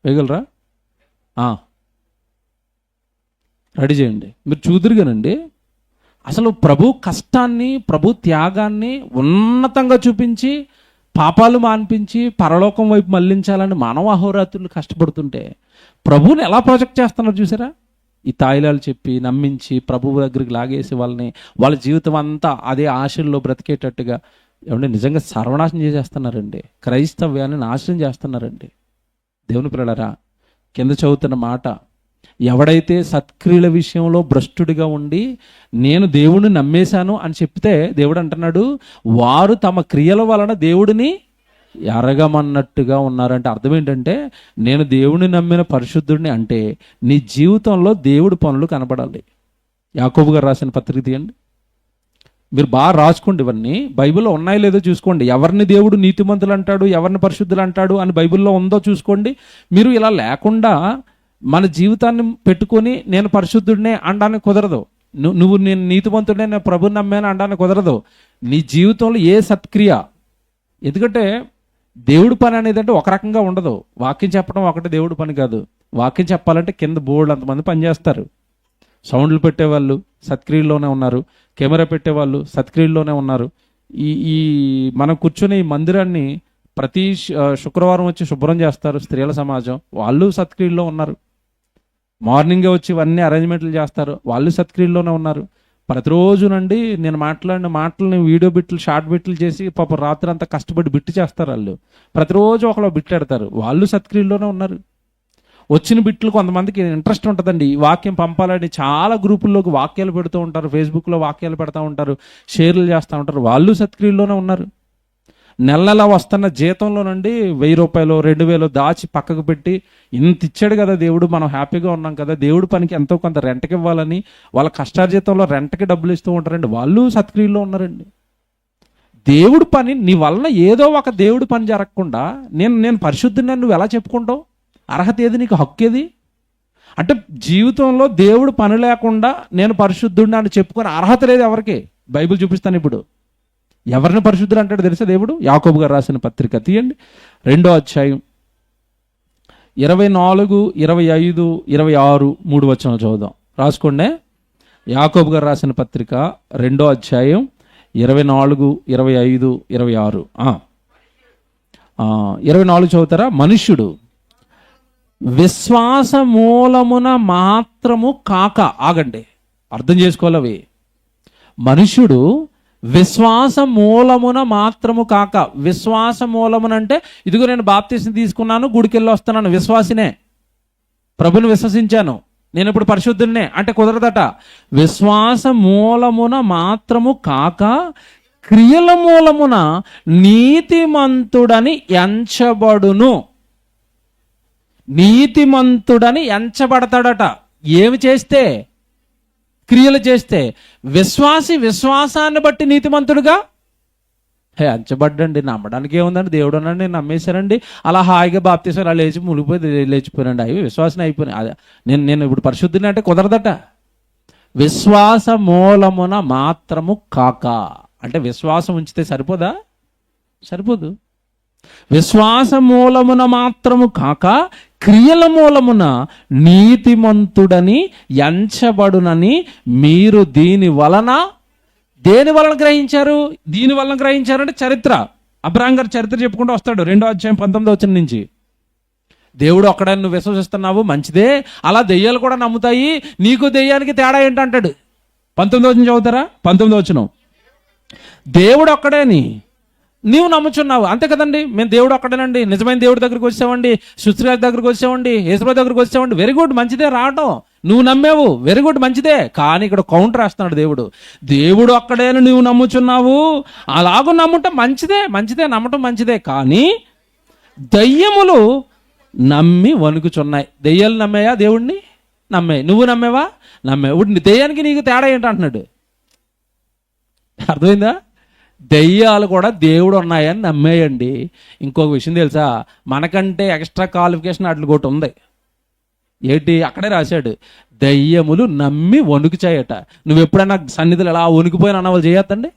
వేయగలరా? రెడీ చేయండి. మీరు చూద్దరుగానండి. అసలు ప్రభు కష్టాన్ని, ప్రభు త్యాగాన్ని ఉన్నతంగా చూపించి పాపాలు మాన్పించి పరలోకం వైపు మళ్లించాలని మానవ అహోరాత్రులు కష్టపడుతుంటే ప్రభువుని ఎలా ప్రొజెక్ట్ చేస్తున్నారు చూసారా? ఈ తాయిలాలు చెప్పి నమ్మించి ప్రభువు దగ్గరికి లాగేసి వాళ్ళ జీవితం అంతా అదే ఆశల్లో బ్రతికేటట్టుగా ఏమంటే నిజంగా సర్వనాశనం చేసేస్తున్నారండి. క్రైస్తవ్యాన్ని నాశనం చేస్తున్నారండి. దేవుని పిల్లలారా, కింద చదువుతున్న మాట, ఎవడైతే సత్క్రియల విషయంలో భ్రష్టుడిగా ఉండి నేను దేవుడిని నమ్మేశాను అని చెప్తే దేవుడు అంటున్నాడు, వారు తమ క్రియల వలన దేవుడిని ఎరగమన్నట్టుగా ఉన్నారంటే అర్థం ఏంటంటే, నేను దేవుడిని నమ్మిన పరిశుద్ధుడిని అంటే నీ జీవితంలో దేవుడి పనులు కనపడాలి. యాకోబు గారు రాసిన పత్రిక తీయండి, మీరు బాగా రాసుకోండి. ఇవన్నీ బైబిల్లో ఉన్నాయో లేదో చూసుకోండి. ఎవరిని దేవుడు నీతిమంతులు అంటాడు, ఎవరిని పరిశుద్ధులు అంటాడు అని బైబిల్లో ఉందో చూసుకోండి. మీరు ఇలా లేకుండా మన జీవితాన్ని పెట్టుకొని నేను పరిశుద్ధుడినే అనడానికి కుదరదు. నువ్వు నేను నీతిమంతుడినే, నేను ప్రభుని నమ్మాను అనడానికి కుదరదు. నీ జీవితంలో ఏ సత్క్రియ, ఎందుకంటే దేవుడి పని అనేది అంటే ఒక రకంగా ఉండదు. వాక్యం చెప్పడం ఒకటి దేవుడి పని కాదు. వాక్యం చెప్పాలంటే కింద బోర్డు అంతమంది పనిచేస్తారు. సౌండ్లు పెట్టేవాళ్ళు సత్క్రియల్లోనే ఉన్నారు, కెమెరా పెట్టేవాళ్ళు సత్క్రియల్లోనే ఉన్నారు. ఈ మనం కూర్చొని ఈ మందిరాన్ని ప్రతి శుక్రవారం వచ్చి శుభ్రం చేస్తారు స్త్రీల సమాజం, వాళ్ళు సత్క్రియల్లో ఉన్నారు. మార్నింగే వచ్చి ఇవన్నీ అరేంజ్మెంట్లు చేస్తారు, వాళ్ళు సత్క్రియల్లోనే ఉన్నారు. ప్రతిరోజునండి నేను మాట్లాడిన మాటలని వీడియో బిట్లు, షార్ట్ బిట్లు చేసి పాప రాత్రి అంతా కష్టపడి బిట్టు చేస్తారు. వాళ్ళు ప్రతిరోజు ఒకళ్ళు బిట్లాడతారు, వాళ్ళు సత్క్రియల్లోనే ఉన్నారు. వచ్చిన బిట్లు కొంతమందికి ఇంట్రెస్ట్ ఉంటుందండి, ఈ వాక్యం పంపాలని చాలా గ్రూపుల్లోకి వాక్యాలు పెడుతూ ఉంటారు, ఫేస్బుక్లో వాక్యాలు పెడతా ఉంటారు, షేర్లు చేస్తూ ఉంటారు, వాళ్ళు సత్క్రియల్లోనే ఉన్నారు. నెల నెల వస్తున్న జీతంలోనండి 1000 రూపాయలు 2000 దాచి పక్కకు పెట్టి ఇంత ఇచ్చాడు కదా దేవుడు, మనం హ్యాపీగా ఉన్నాం కదా, దేవుడి పనికి ఎంతో కొంత రెంట్కి ఇవ్వాలని వాళ్ళ కష్టార్జితంలో రెంట్కి డబ్బులు ఇస్తూ ఉంటారండి, వాళ్ళు సత్క్రియల్లో ఉన్నారండి. దేవుడి పని నీ వలన ఏదో ఒక దేవుడి పని జరగకుండా నేను పరిశుద్ధుని నువ్వు ఎలా చెప్పుకుంటావు? అర్హత ఏది, నీకు హక్కు ఏది? అంటే జీవితంలో దేవుడు పని లేకుండా నేను పరిశుద్ధుడిని అని చెప్పుకొని అర్హత లేదు ఎవరికి. బైబిల్ చూపిస్తాను ఇప్పుడు. ఎవరిని పరిశుద్ధులు అంటాడు తెలుసా దేవుడు? యాకోబు గారు రాసిన పత్రిక తీయండి, 2వ అధ్యాయం 24, 25, 26, 3 వచనాలు చదువుదాం. రాసుకోండి. యాకోబు గారు రాసిన పత్రిక 2వ అధ్యాయం 24, 25, 26. 24 చదువుతారా? మనుష్యుడు విశ్వాస మూలమున మాత్రము కాక, ఆగండి అర్థం చేసుకోవాలి. మనుష్యుడు విశ్వాస మూలమున మాత్రము కాక, విశ్వాస మూలమున అంటే ఇదిగో నేను బాప్తీసం తీసుకున్నాను, గుడికెళ్ళి వస్తున్నాను, విశ్వాసినే, ప్రభుని విశ్వసించాను, నేను ఇప్పుడు పరిశుద్ధున్నే అంటే కుదరదట. విశ్వాస మూలమున మాత్రము కాక క్రియల మూలమున నీతిమంతుడని ఎంచబడును. నీతిమంతుడని ఎంచబడతాడట. ఏమి చేస్తే? క్రియలు చేస్తే. విశ్వాసి విశ్వాసాన్ని బట్టి నీతిమంతుడుగా ఎంచబడ్డండి. నమ్మడానికి ఏముందండి, దేవుడు అన్నాడు, నేను నమ్మేశానండి, అలా హాయిగా బాప్తీసం అలా లేచి మునిగిపోయి లేచిపోయానండి, అవి విశ్వాసం అయిపోయినాయి, నేను ఇప్పుడు పరిశుద్ధిని అంటే కుదరదట. విశ్వాస మూలమున మాత్రము కాక అంటే విశ్వాసం ఉంచితే సరిపోదా? సరిపోదు. విశ్వాస మూలమున మాత్రము కాక క్రియల మూలమున నీతిమంతుడని ఎంచబడునని మీరు దేని వలన గ్రహించారు? దీని వలన గ్రహించారంటే చరిత్ర. అబ్రహాం గారు చరిత్ర చెప్పుకుంటూ వస్తాడు 2వ అధ్యాయం 19వ వచనం నుంచి. దేవుడు ఒక్కడని నువ్వు విశ్వసిస్తున్నావు, మంచిదే, అలా దెయ్యాలు కూడా నమ్ముతాయి, నీకు దెయ్యానికి తేడా ఏంటంటాడు. 19వ వచనం చదువుతారా? 19వ వచనం. దేవుడు ఒక్కడేని నీవు నమ్ముచున్నావు, అంతే కదండి. మేము దేవుడు ఒక్కడేనండి, నిజమైన దేవుడి దగ్గరికి వచ్చామండి, సుశ్రీరాజ్ దగ్గరికి వచ్చామండి, యేసురావు దగ్గరికి వచ్చామండి. వెరీ గుడ్, మంచిదే రావటం, నువ్వు నమ్మావు, వెరీ గుడ్ మంచిదే. కానీ ఇక్కడ కౌంటర్ వేస్తున్నాడు దేవుడు. దేవుడు ఒక్కడేని నువ్వు నమ్ముచున్నావు, అలాగూ నమ్ముంటే మంచిదే, మంచిదే, నమ్మటం మంచిదే. కానీ దయ్యములు నమ్మి వణుకుచున్నాయి. దెయ్యాలు నమ్మాయా దేవుడిని? నమ్మాయి. నువ్వు నమ్మేవా? నమ్మావు. ఇప్పుడు దెయ్యానికి నీకు తేడా ఏంటంటున్నాడు, అర్థమైందా? దెయ్యాలు కూడా దేవుడు ఉన్నాయని నమ్మేయండి. ఇంకొక విషయం తెలుసా, మనకంటే ఎక్స్ట్రా క్వాలిఫికేషన్ అట్లా ఒకటి ఉంది. ఏంటి? అక్కడే రాశాడు, దయ్యములు నమ్మి వణుకుచాయట. నువ్వు ఎప్పుడైనా సన్నిధులు ఎలా వణుకుపోయిన అన్నవాళ్ళు చేయొద్దండి.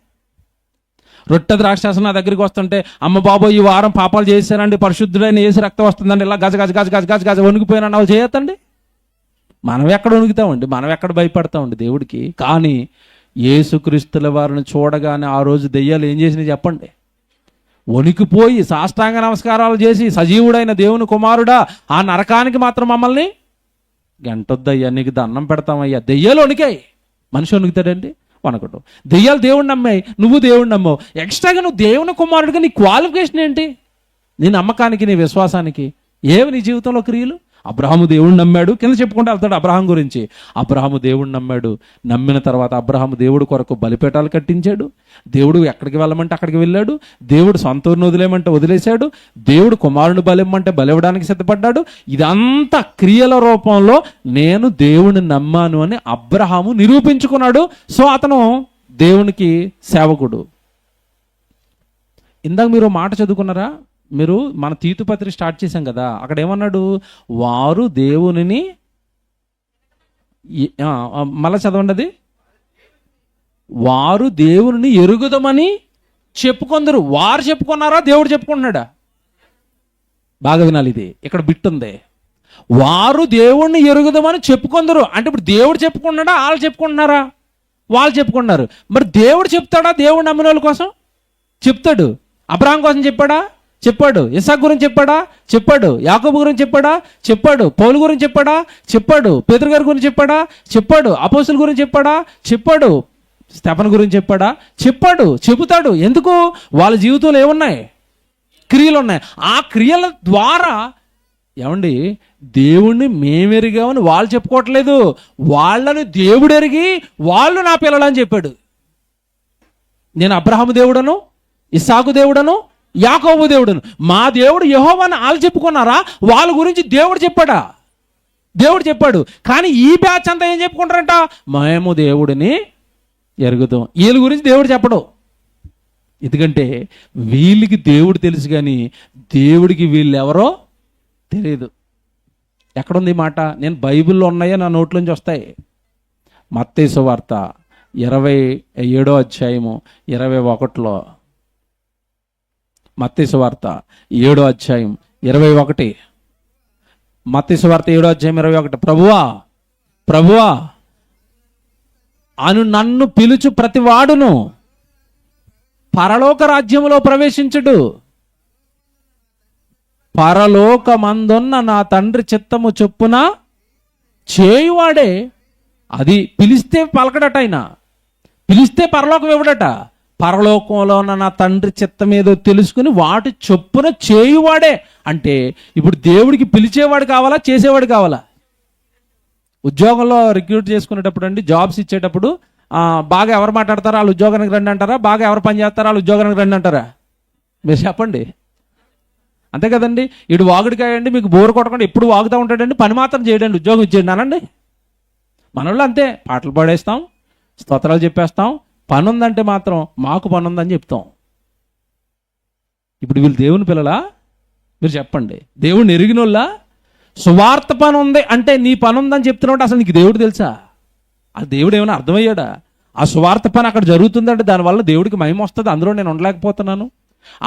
రొట్టె ద్రాక్షాసనం నా దగ్గరికి వస్తుంటే, అమ్మ బాబో ఈ వారం పాపాలు చేశారండి, పరిశుద్ధుడైన యేసు రక్తం వస్తుందండి, ఇలా గజ గజ గజ గజ గజ గజ వణుకుపోయిన అన్నవాళ్ళు చేయొద్దండి. మనం ఎక్కడ వణుకుతామండి, మనం ఎక్కడ భయపడతామండి దేవుడికి. కానీ యేసుక్రీస్తుల వారిని చూడగానే ఆ రోజు దెయ్యాలు ఏం చేసినాయి చెప్పండి? వణికిపోయి సాష్టాంగ నమస్కారాలు చేసి, సజీవుడైన దేవుని కుమారుడా, ఆ నరకానికి మాత్రం మమ్మల్ని గంటొద్దయ్యా, నీకు దండం పెడతామయ్యా. దెయ్యాలు వణికాయి, మనిషి వణుకుతాడండి? వణకడు. దెయ్యాలు దేవుడిని నమ్మాయి, నువ్వు దేవుడిని నమ్మావు. ఎక్స్ట్రాగా నువ్వు దేవుని కుమారుడిగా నీ క్వాలిఫికేషన్ ఏంటి? నీ నమ్మకానికి, నీ విశ్వాసానికి ఏవి నీ జీవితంలో క్రియలు? అబ్రహాము దేవుడిని నమ్మాడు, కింద చెప్పుకుంటూ వెళ్తాడు అబ్రహాం గురించి. అబ్రహాము దేవుడిని నమ్మాడు, నమ్మిన తర్వాత అబ్రహాము దేవుడు కొరకు బలిపీఠాలు కట్టించాడు. దేవుడు ఎక్కడికి వెళ్ళమంటే అక్కడికి వెళ్ళాడు. దేవుడు సొంత ఊరిని వదిలేయమంటే వదిలేశాడు. దేవుడు కుమారుని బలిమ్మంటే బలివ్వడానికి సిద్ధపడ్డాడు. ఇదంతా క్రియల రూపంలో నేను దేవుడిని నమ్మాను అని అబ్రహాము నిరూపించుకున్నాడు. సో అతను దేవునికి సేవకుడు. ఇందాక మీరు మాట చదువుకున్నారా? మీరు మన తీతుపత్రి స్టార్ట్ చేశాం కదా, అక్కడ ఏమన్నాడు? వారు దేవునిని, మళ్ళా చదవండి అది, వారు దేవుని ఎరుగుదమని చెప్పుకొందరు. వారు చెప్పుకున్నారా, దేవుడు చెప్పుకుంటున్నాడా? బాగా వినాలి, ఇది ఇక్కడ బిట్ ఉంది. వారు దేవుణ్ణి ఎరుగుదమని చెప్పుకొందరు అంటే ఇప్పుడు దేవుడు చెప్పుకుంటున్నాడా, వాళ్ళు చెప్పుకుంటున్నారా? వాళ్ళు చెప్పుకుంటున్నారు. మరి దేవుడు చెప్తాడా? దేవుడు నమ్మిన వాళ్ళ కోసం చెప్తాడు. అబ్రహాం కోసం చెప్పాడా? చెప్పాడు. ఇస్సాకు గురించి చెప్పాడా? చెప్పాడు. యాకోబు గురించి చెప్పాడా? చెప్పాడు. పౌలు గురించి చెప్పాడా? చెప్పాడు. పేతురు గారి గురించి చెప్పాడా? చెప్పాడు. అపోస్తుల గురించి చెప్పాడా? చెప్పాడు. స్తెఫను గురించి చెప్పాడా? చెప్పాడు. చెబుతాడు. ఎందుకు? వాళ్ళ జీవితంలో ఏమున్నాయి? క్రియలు ఉన్నాయి. ఆ క్రియల ద్వారా ఏమండి, దేవుణ్ణి మేమెరిగామని వాళ్ళు చెప్పుకోవట్లేదు, వాళ్ళని దేవుడు ఎరిగి వాళ్ళు నా పిల్లలని చెప్పాడు. నేను అబ్రహాము దేవుడను, ఇస్సాకు దేవుడను, యాకోబు దేవుడును. మా దేవుడు యెహోవాని వాళ్ళు చెప్పుకున్నారా? వాళ్ళ గురించి దేవుడు చెప్పాడా? దేవుడు చెప్పాడు. కానీ ఈ బ్యాచ్ అంతా ఏం చెప్పుకుంటారంట? మేము దేవుడిని ఎరుగుదాం. వీళ్ళ గురించి దేవుడు చెప్పడు. ఎందుకంటే వీళ్ళకి దేవుడు తెలుసు, కానీ దేవుడికి వీళ్ళు ఎవరో తెలియదు. ఎక్కడుంది ఈ మాట? నేను బైబిల్లో ఉన్నాయో నా నోట్లోంచి వస్తాయి. మత్తయి సువార్త 27వ అధ్యాయము 21లో, మత్తయి సువార్త 7వ అధ్యాయం 21, మత్తయి సువార్త 7వ అధ్యాయం 21. ప్రభువా ప్రభువా అను నన్ను పిలుచు ప్రతివాడును పరలోక రాజ్యములో ప్రవేశించుడు, పరలోకమందున్న నా తండ్రి చిత్తము చొప్పున చేయువాడే. అది పిలిస్తే పలకడట, ఆయన పిలిస్తే పరలోకం ఇవ్వడట. పరలోకంలో ఉన్న నా తండ్రి చిత్తం ఏదో తెలుసుకుని వాటి చొప్పున చేయువాడే. అంటే ఇప్పుడు దేవుడికి పిలిచేవాడు కావాలా, చేసేవాడు కావాలా? ఉద్యోగంలో రిక్రూట్ చేసుకునేటప్పుడు అండి, జాబ్స్ ఇచ్చేటప్పుడు బాగా ఎవరు మాట్లాడతారా వాళ్ళు ఉద్యోగానికి రండి అంటారా? బాగా ఎవరు పని చేస్తారా వాళ్ళు ఉద్యోగానికి రండి అంటారా? మీరు చెప్పండి. అంతే కదండి. ఇటు వాగుడికాయ అండి, మీకు బోరు కొట్టకుండా ఎప్పుడు వాగుతూ ఉంటాడండి, పని మాత్రం చేయడండి, ఉద్యోగం ఇచ్చేయండి అనండి. మన వాళ్ళు అంతే, పాటలు పాడేస్తాం, స్తోత్రాలు చెప్పేస్తాం, పని ఉందంటే మాత్రం మాకు పని ఉందని చెప్తాం. ఇప్పుడు వీళ్ళు దేవుని పిల్లలా? మీరు చెప్పండి. దేవుడిని ఎరిగినోళ్ళ? సువార్త పని ఉంది అంటే నీ పని ఉందని చెప్తున్నావు, అసలు నీకు దేవుడు తెలుసా? ఆ దేవుడు ఏమైనా అర్థమయ్యాడా? ఆ సువార్త పని అక్కడ జరుగుతుందంటే దానివల్ల దేవుడికి మహిమ వస్తుంది, అందులో నేను ఉండలేకపోతున్నాను.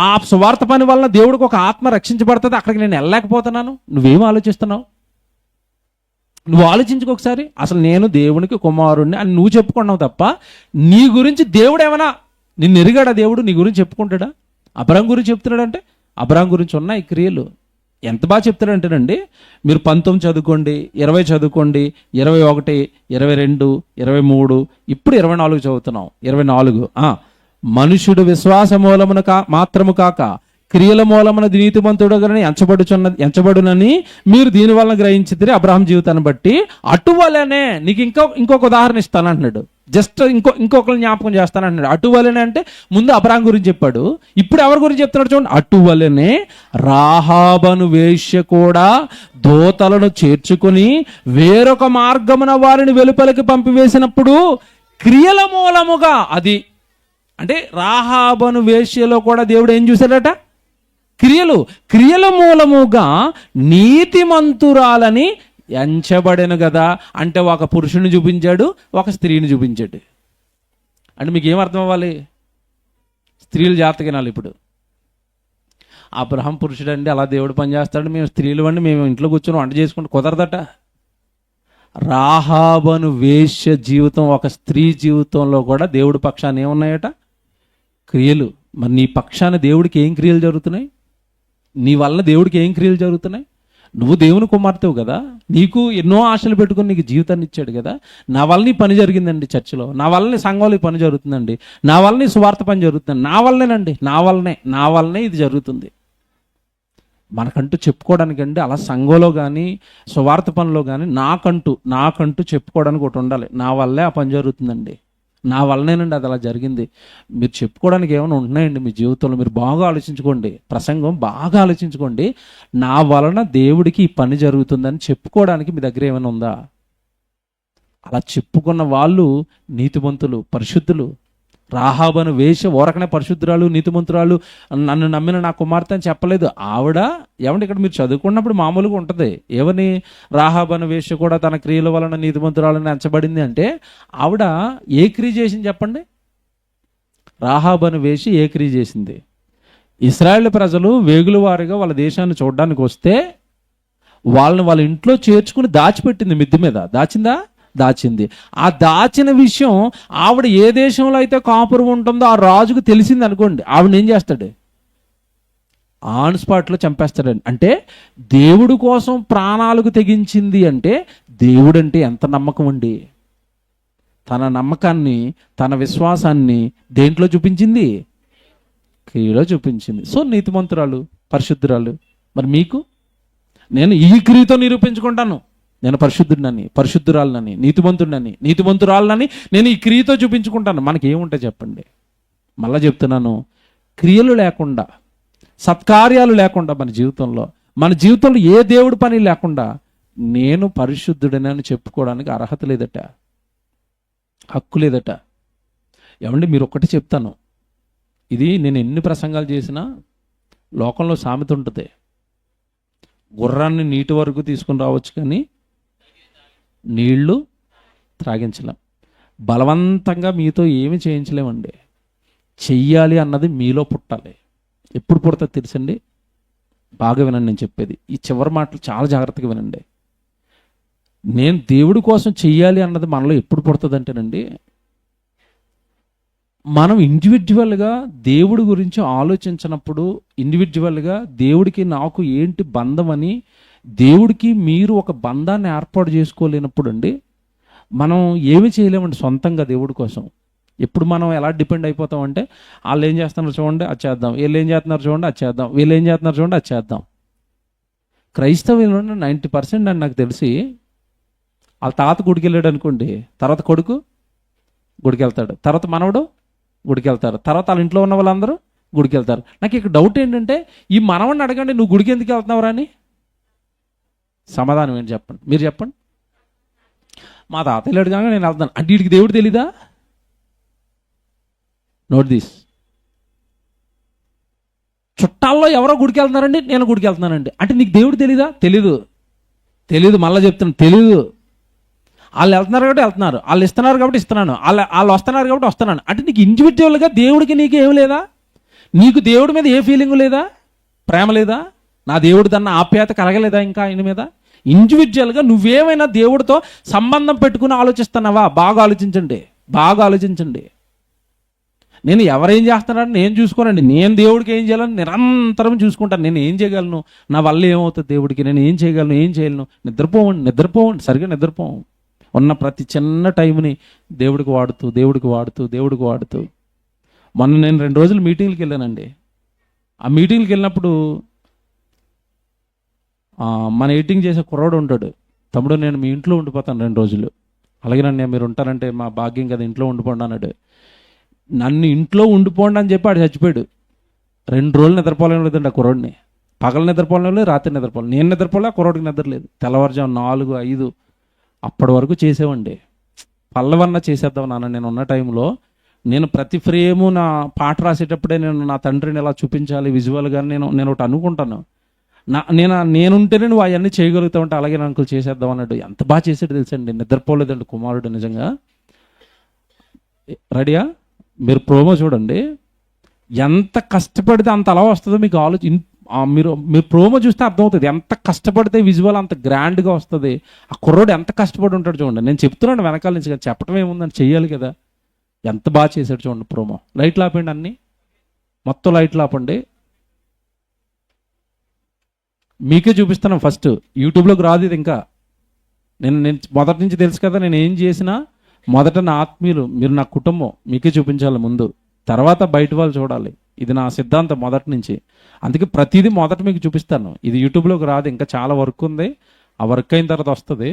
ఆ సువార్త పని వల్ల దేవుడికి ఒక ఆత్మ రక్షించబడుతుంది, అక్కడికి నేను వెళ్ళలేకపోతున్నాను. నువ్వేం ఆలోచిస్తున్నావు? నువ్వు ఆలోచించుకో ఒకసారి. అసలు నేను దేవునికి కుమారుణ్ణి అని నువ్వు చెప్పుకున్నావు తప్ప నీ గురించి దేవుడు ఏమైనా నిన్ను ఎరిగాడా? దేవుడు నీ గురించి చెప్పుకుంటాడా? అబ్రహాం గురించి చెప్తున్నాడంటే అబ్రహాం గురించి ఉన్నాయి క్రియలు. ఎంత బాగా చెప్తాడంటేనండి, మీరు 19 చదువుకోండి, 20 చదువుకోండి, 21, 22, 23, ఇప్పుడు 24 చదువుతున్నాం. 24 మనుషుడు విశ్వాస మూలమున మాత్రము కాక క్రియల మూలమున నీతిమంతుడుగానే ఎంచబడునని మీరు దీని వలన గ్రహించితే అబ్రహాం జీవితాన్ని బట్టి అటువలనే నీకు ఇంకొక ఉదాహరణ ఇస్తాను అంటున్నాడు. జస్ట్ ఇంకొకరిని జ్ఞాపకం చేస్తాను అంటున్నాడు. అటువలనే అంటే ముందు అబ్రహాం గురించి చెప్పాడు, ఇప్పుడు ఎవరి గురించి చెప్తున్నాడు చూడండి. అటువలనే రాహాబను వేశ్య కూడా దూతలను చేర్చుకుని వేరొక మార్గమున వారిని వెలుపలికి పంపివేసినప్పుడు క్రియల మూలముగా, అది అంటే రాహాబను వేశ్యలో కూడా దేవుడు ఏం చూశాడట? క్రియల మూలముగా నీతిమంతురాలని ఎంచబడెను కదా. అంటే ఒక పురుషుని చూపించాడు, ఒక స్త్రీని చూపించాడు. అంటే మీకు ఏం అర్థం అవ్వాలి? స్త్రీలు జాగ్రత్తగా వినాలి. ఇప్పుడు అబ్రహాం పురుషుడు అండి, అలా దేవుడు పనిచేస్తాడు, మేము స్త్రీలు అండి, మేము ఇంట్లో కూర్చొని వంట చేసుకుంటూ కుదరదట. రాహాబను వేశ్య జీవితం, ఒక స్త్రీ జీవితంలో కూడా దేవుడి పక్షాన ఏమున్నాయట? క్రియలు. మరి నీ పక్షాన దేవుడికి ఏం క్రియలు జరుగుతున్నాయి? నీ వల్ల దేవుడికి ఏం క్రియలు జరుగుతున్నాయి? నువ్వు దేవుని కుమార్తెవు కదా, నీకు ఎన్నో ఆశలు పెట్టుకుని నీకు జీవితాన్ని ఇచ్చాడు కదా. నా వల్ల పని జరిగిందండి చర్చిలో, నా వల్లనే సంఘంలో పని జరుగుతుందండి, నా వల్లనే సువార్త పని జరుగుతుంది, నా వల్లనే ఇది జరుగుతుంది. మనకంటూ చెప్పుకోవడానికండి అలా సంఘంలో కానీ సువార్త పనిలో కానీ నాకంటూ చెప్పుకోవడానికి ఒకటి ఉండాలి. నా వల్లే ఆ పని జరుగుతుందండి, నా వల్లనేనండి అది అలా జరిగింది. మీరు చెప్పుకోవడానికి ఏమైనా ఉన్నాయండి మీ జీవితంలో? మీరు బాగా ఆలోచించుకోండి, ప్రసంగం బాగా ఆలోచించుకోండి. నా వలన దేవుడికి ఈ పని జరుగుతుందని చెప్పుకోవడానికి మీ దగ్గర ఏమైనా ఉందా? అలా చెప్పుకున్న వాళ్ళు నీతిమంతులు, పరిశుద్ధులు. రాహాబను వేశ్య ఓరకనే పరిశుద్ధురాలు, నీతిమంతురాలు, నన్ను నమ్మిన నా కుమార్తె అని చెప్పలేదు ఆవిడ. ఏమంటే ఇక్కడ మీరు చదువుకున్నప్పుడు మామూలుగా ఉంటుంది. ఏమని? రాహాబను వేశ్య కూడా తన క్రియల వలన నీతిమంతురాలని ఎంచబడింది అంటే ఆవిడ ఏ క్రియ చేసింది చెప్పండి? రాహాబను వేశ్య ఏ క్రియ చేసింది? ఇశ్రాయేలు ప్రజలు వేగుల వారిగా వాళ్ళ దేశాన్ని చూడడానికి వస్తే వాళ్ళ ఇంట్లో చేర్చుకుని దాచిపెట్టింది. మిద్దె మీద దాచింది. ఆ దాచిన విషయం ఆవిడ ఏ దేశంలో అయితే కాపురం ఉంటుందో ఆ రాజుకు తెలిసింది అనుకోండి, ఆవిడ ఏం చేస్తాడు? ఆన్ స్పాట్లో చంపేస్తాడండి. అంటే దేవుడు కోసం ప్రాణాలకు తెగించింది అంటే దేవుడు అంటే ఎంత నమ్మకం అండి. తన నమ్మకాన్ని, తన విశ్వాసాన్ని దేంట్లో చూపించింది? క్రియలో చూపించింది. సో నీతిమంతురాలు, పరిశుద్ధురాలు. మరి మీకు? నేను ఈ క్రియతో నిరూపించుకుంటాను, నేను పరిశుద్ధురాలనని, నీతిమంతురాలనని నేను ఈ క్రియతో చూపించుకుంటాను. మనకి ఏముంటాయి చెప్పండి? మళ్ళా చెప్తున్నాను, క్రియలు లేకుండా, సత్కార్యాలు లేకుండా మన జీవితంలో ఏ దేవుడి పని లేకుండా నేను పరిశుద్ధుడని చెప్పుకోవడానికి అర్హత లేదట, హక్కు లేదట. ఏమండి మీరు ఒక్కటి చెప్తాను, ఇది నేను ఎన్ని ప్రసంగాలు చేసినా లోకంలో సామెత ఉంటుంది, గుర్రాన్ని నీటి వరకు తీసుకుని రావచ్చు కానీ నీళ్లు త్రాగించలేం. బలవంతంగా మీతో ఏమి చేయించలేమండి. చెయ్యాలి అన్నది మీలో పుట్టాలి. ఎప్పుడు పుడతా తెలుసండి? బాగా వినండి నేను చెప్పేది. ఈ చివరి మాటలు చాలా జాగ్రత్తగా వినండి. నేను దేవుడి కోసం చెయ్యాలి అన్నది మనలో ఎప్పుడు పుడుతుంది అంటేనండి, మనం ఇండివిజువల్గా దేవుడి గురించి ఆలోచించినప్పుడు, ఇండివిజువల్గా దేవుడికి నాకు ఏంటి బంధం అని దేవుడికి మీరు ఒక బంధాన్ని ఏర్పాటు చేసుకోలేనప్పుడు అండి మనం ఏమి చేయలేమండి సొంతంగా దేవుడి కోసం. ఎప్పుడు మనం ఎలా డిపెండ్ అయిపోతామంటే వాళ్ళు ఏం చేస్తున్నారు చూడండి అది చేద్దాం, వీళ్ళు ఏం చేస్తున్నారు చూడండి అది చేద్దాం, వీళ్ళు ఏం చేస్తున్నారు చూడండి అది చేద్దాం. క్రైస్తవులు 90% అని నాకు తెలిసి వాళ్ళ తాత గుడికి వెళ్ళాడు అనుకోండి, తర్వాత కొడుకు గుడికి వెళ్తాడు, తర్వాత మనవడు గుడికి వెళ్తారు, తర్వాత వాళ్ళ ఇంట్లో ఉన్న వాళ్ళందరూ గుడికి వెళ్తారు. నాకు ఇక్కడ డౌట్ ఏంటంటే, ఈ మనవడిని అడగండి నువ్వు గుడికి ఎందుకు వెళ్తున్నావురా అని, సమాధానం ఏంటి చెప్పండి, మీరు చెప్పండి. మా తాత వెళ్ళాడు కనుక నేను వెళ్తాను అంటే వీడికి దేవుడు తెలీదా? Note this. చుట్టాల్లో ఎవరో గుడికి వెళ్తున్నారండి, నేను గుడికి వెళ్తున్నానండి అంటే నీకు దేవుడు తెలీదా? తెలీదు మళ్ళీ చెప్తున్నాను, తెలీదు. వాళ్ళు వెళ్తున్నారు కాబట్టి వెళ్తున్నారు, వాళ్ళు ఇస్తున్నారు కాబట్టి ఇస్తున్నాను, వాళ్ళు వస్తున్నారు కాబట్టి వస్తున్నాను అంటే నీకు ఇండివిజువల్గా దేవుడికి నీకు ఏం లేదా? నీకు దేవుడి మీద ఏ ఫీలింగ్ లేదా? ప్రేమ లేదా? నా దేవుడు తన ఆప్యాయత కలగలేదా ఇంకా ఆయన మీద? ఇండివిజువల్గా నువ్వేమైనా దేవుడితో సంబంధం పెట్టుకుని ఆలోచిస్తున్నావా? బాగా ఆలోచించండి. నేను ఎవరేం చేస్తున్నారని నేను చూసుకోనండి, నేను దేవుడికి ఏం చేయాలని నిరంతరం చూసుకుంటాను. నేను ఏం చేయగలను, నా వల్ల ఏమవుతుంది దేవుడికి, నేను ఏం చేయగలను, నిద్రపోవండి, సరిగ్గా నిద్రపోవం. ఉన్న ప్రతి చిన్న టైంని దేవుడికి వాడుతూ మొన్న నేను 2 రోజులు మీటింగ్కి వెళ్ళానండి. ఆ మీటింగ్కి వెళ్ళినప్పుడు మన ఎడిటింగ్ చేసే కుర్రాడు ఉంటాడు, తమ్ముడు నేను మీ ఇంట్లో ఉండిపోతాను 2 రోజులు. అలాగే నన్ను మీరు ఉంటారంటే మా భాగ్యం కదా, ఇంట్లో ఉండిపోండి అన్నాడు. నన్ను ఇంట్లో ఉండిపోండి అని చెప్పి ఆడు చచ్చిపోయాడు. 2 రోజులు నిద్రపోలేం లేదండి ఆ కుర్రోడిని. పగలు నిద్రపోలేం లేదు, రాత్రి నిద్రపోలేం. నేను నిద్రపోలే, ఆ కుర్రోడికి నిద్ర లేదు. తెల్లవారుజాము 4, 5 అప్పటి వరకు చేసేవండి. పల్లవన్న చేసేద్దాం నాన్న. నేను ఉన్న టైంలో నేను ప్రతి ఫ్రేము నా పాట రాసేటప్పుడే నేను నా తండ్రిని ఎలా చూపించాలి విజువల్గా నేను ఒకటి అనుకుంటాను. నేనుంటేనే నువ్వు అవన్నీ చేయగలుగుతావు అంటే అలాగే అంకుల్ చేసేద్దాం అన్నాడు. ఎంత బాగా చేసాడు తెలుసండి. నిద్రపోలేదండి కుమారుడు నిజంగా. రెడీయా? మీరు ప్రోమో చూడండి. ఎంత కష్టపడితే అంత అలా వస్తుందో మీకు మీరు ప్రోమో చూస్తే అర్థమవుతుంది. ఎంత కష్టపడితే విజువల్ అంత గ్రాండ్గా వస్తుంది. ఆ కుర్రోడు ఎంత కష్టపడి ఉంటాడు చూడండి. నేను చెప్తున్నాను వెనకాల నుంచి, కానీ చెప్పడం ఏముందని చెయ్యాలి కదా. ఎంత బాగా చేశాడు చూడండి ప్రోమో. లైట్లు ఆపండి, అన్నీ మొత్తం లైట్లు ఆపండి. మీకే చూపిస్తాను ఫస్ట్. యూట్యూబ్లోకి రాదు ఇది ఇంకా. నేను మొదటి నుంచి తెలుసు కదా, నేను ఏం చేసినా మొదట నా ఆత్మీయులు, మీరు నా కుటుంబం, మీకే చూపించాలి ముందు, తర్వాత బయట వాళ్ళు చూడాలి. ఇది నా సిద్ధాంతం మొదటి నుంచి. అందుకే ప్రతిదీ మొదట మీకు చూపిస్తాను. ఇది యూట్యూబ్లోకి రాదు, ఇంకా చాలా వర్క్ ఉంది. ఆ వర్క్ అయిన తర్వాత వస్తుంది.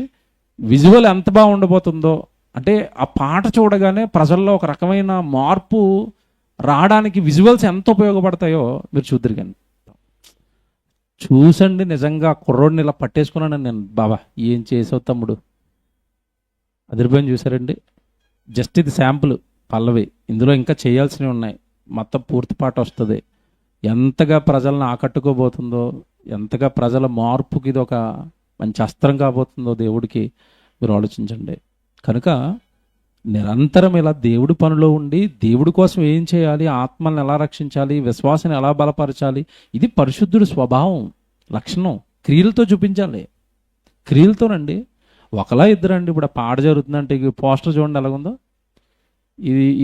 విజువల్ ఎంత బాగా ఉండబోతుందో అంటే ఆ పాట చూడగానే ప్రజల్లో ఒక రకమైన మార్పు రావడానికి విజువల్స్ ఎంత ఉపయోగపడతాయో మీరు చూద్దరు. కానీ చూసండి నిజంగా కుర్రోడిని ఇలా పట్టేసుకున్నాను నేను. బాబా ఏం చేసావు తమ్ముడు, అదిరిపోయిన చూసారండి. జస్ట్ ఇది శాంపుల్ పల్లవి, ఇందులో ఇంకా చేయాల్సినవి ఉన్నాయి. మొత్తం పూర్తి పాట వస్తుంది. ఎంతగా ప్రజలను ఆకట్టుకోబోతుందో, ఎంతగా ప్రజల మార్పుకి ఇది ఒక మంచి అస్త్రం కాబోతుందో దేవుడికి మీరు ఆలోచించండి. కనుక నిరంతరం ఇలా దేవుడి పనిలో ఉండి దేవుడి కోసం ఏం చేయాలి, ఆత్మల్ని ఎలా రక్షించాలి, విశ్వాసాన్ని ఎలా బలపరచాలి, ఇది పరిశుద్ధుడి స్వభావం, లక్షణం. క్రియలతో చూపించాలి, క్రియలతోనండి. ఒకలా ఇద్దరండి. ఇప్పుడు ఆ పాట జరుగుతుందంటే ఈ పోస్టర్ చూడండి ఎలాగుందో.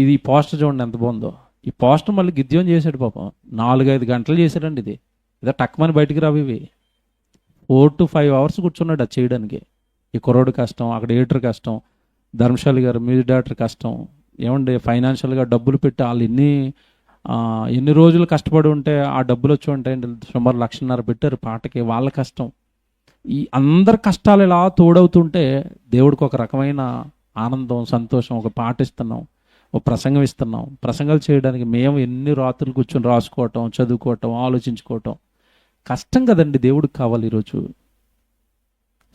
ఇది పోస్టర్ చూడండి ఎంత బాగుందో. ఈ పోస్టర్ మళ్ళీ గిద్యోన్ చేశాడు పాపం. 4-5 గంటలు చేశాడండి. ఇది ఏదో టక్మని బయటికి రావు ఇవి. 4 to 5 hours కూర్చున్నాడు అది చేయడానికి. ఈ కుర్రోడు కష్టం, అక్కడ ఎడిటర్ కష్టం, ధర్మశాలి గారు మ్యూజిక్ డైరెక్టర్ కష్టం. ఏమండి ఫైనాన్షియల్గా డబ్బులు పెట్టి వాళ్ళు ఎన్ని రోజులు కష్టపడి ఉంటే ఆ డబ్బులు వచ్చి ఉంటాయండి. సుమారు 1,50,000 పెట్టారు పాటకి. వాళ్ళ కష్టం. ఈ అందరి కష్టాలు ఇలా తోడవుతుంటే దేవుడికి ఒక రకమైన ఆనందం, సంతోషం. ఒక పాట ఇస్తున్నాం, ఒక ప్రసంగం ఇస్తున్నాం. ప్రసంగాలు చేయడానికి మేము ఎన్ని రాత్రులు కూర్చొని రాసుకోవటం, చదువుకోవటం, ఆలోచించుకోవటం కష్టం కదండి. దేవుడికి కావాలి ఈరోజు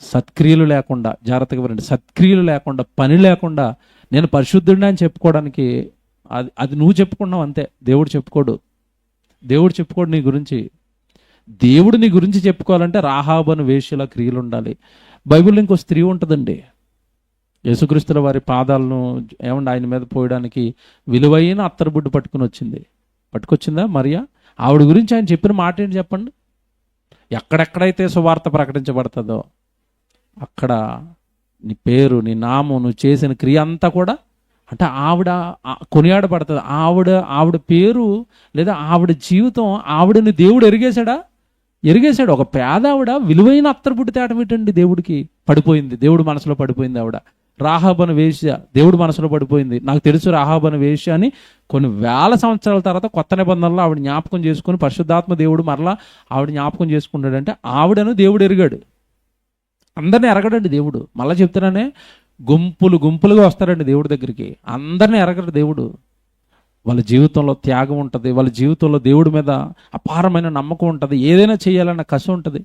సత్క్రియలు లేకుండా, జాగ్రత్తగా వినండి, సత్క్రియలు లేకుండా, పని లేకుండా నేను పరిశుద్ధుడిని అని చెప్పుకోవడానికి అది నువ్వు చెప్పుకున్నావు అంతే. దేవుడు చెప్పుకోడు. దేవుడు చెప్పుకోడు నీ గురించి. దేవుడు నీ గురించి చెప్పుకోవాలంటే రాహాబను వేశ్యల క్రియలు ఉండాలి. బైబిల్లో ఇంకో స్త్రీ ఉంటుందండి, యేసుక్రీస్తుల వారి పాదాలను ఏమండి ఆయన మీద పోయడానికి విలువైన అత్తరుబుడ్డు పట్టుకొచ్చిందా మరియా? ఆవిడ గురించి ఆయన చెప్పిన మాట ఏంటి చెప్పండి. ఎక్కడెక్కడైతే సువార్త ప్రకటించబడుతుందో అక్కడ నీ పేరు, నీ నామం, నువ్వు చేసిన క్రియ అంతా కూడా అంటే ఆవిడ కొనియాడబడుతుంది. ఆవిడ పేరు లేదా ఆవిడ జీవితం, ఆవిడని దేవుడు ఎరిగేశాడు. ఒక పేదావిడ విలువైన అత్తరుబుడ్డి తేటం ఏంటండి దేవుడికి పడిపోయింది. దేవుడు మనసులో పడిపోయింది. ఆవిడ రాహాబను వేశ్య దేవుడు మనసులో పడిపోయింది. నాకు తెలుసు రాహాబను వేశ్య అని కొన్ని వేల సంవత్సరాల తర్వాత కొత్త నిబంధనలో ఆవిడ జ్ఞాపకం చేసుకుని పరిశుద్ధాత్మ దేవుడు మరలా ఆవిడ జ్ఞాపకం చేసుకుంటాడంటే ఆవిడను దేవుడు ఎరిగాడు. అందరిని ఎరగడండి దేవుడు. మళ్ళీ చెప్తున్నానే, గుంపులుగా వస్తారండి దేవుడి దగ్గరికి. అందరినీ ఎరగడు దేవుడు. వాళ్ళ జీవితంలో త్యాగం ఉంటుంది, వాళ్ళ జీవితంలో దేవుడి మీద అపారమైన నమ్మకం ఉంటుంది, ఏదైనా చేయాలన్న కసి ఉంటుంది.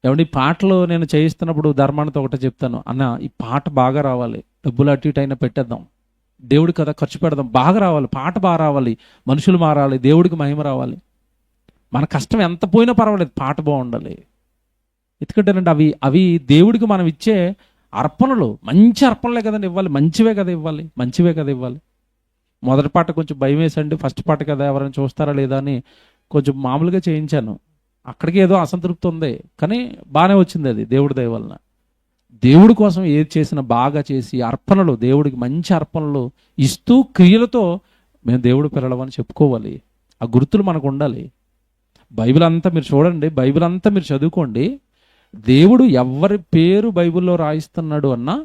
ఏమంటే ఈ పాటలు నేను చేయిస్తున్నప్పుడు ధర్మానితో ఒకటే చెప్తాను, అన్న ఈ పాట బాగా రావాలి, డబ్బులు అటు ఇటు అయినా పెట్టేద్దాం, దేవుడి కదా ఖర్చు పెడదాం, బాగా రావాలి, పాట బాగా రావాలి, మనుషులు మారాలి, దేవుడికి మహిమ రావాలి. మన కష్టం ఎంత పోయినా పర్వాలేదు, పాట బాగుండాలి. ఎందుకంటేనండి అవి దేవుడికి మనం ఇచ్చే అర్పణలు మంచి అర్పణలే కదండి ఇవ్వాలి, మంచివే కదా ఇవ్వాలి. మొదటి పాట కొంచెం భయం వేసండి, ఫస్ట్ పాట కదా ఎవరైనా చూస్తారా లేదా అని కొంచెం మామూలుగా చేయించాను. అక్కడికి ఏదో అసంతృప్తి ఉంది, కానీ బాగానే వచ్చింది అది దేవుడి దయ వలన. దేవుడి కోసం ఏది చేసినా బాగా చేసి అర్పణలు, దేవుడికి మంచి అర్పణలు ఇస్తూ క్రియలతో మేము దేవుడు పిల్లలమని చెప్పుకోవాలి. ఆ గుర్తులు మనకు ఉండాలి. బైబిల్ అంతా మీరు చూడండి, బైబిల్ అంతా మీరు చదువుకోండి. దేవుడు ఎవరి పేరు బైబిల్లో రాయిస్తున్నాడు అన్నా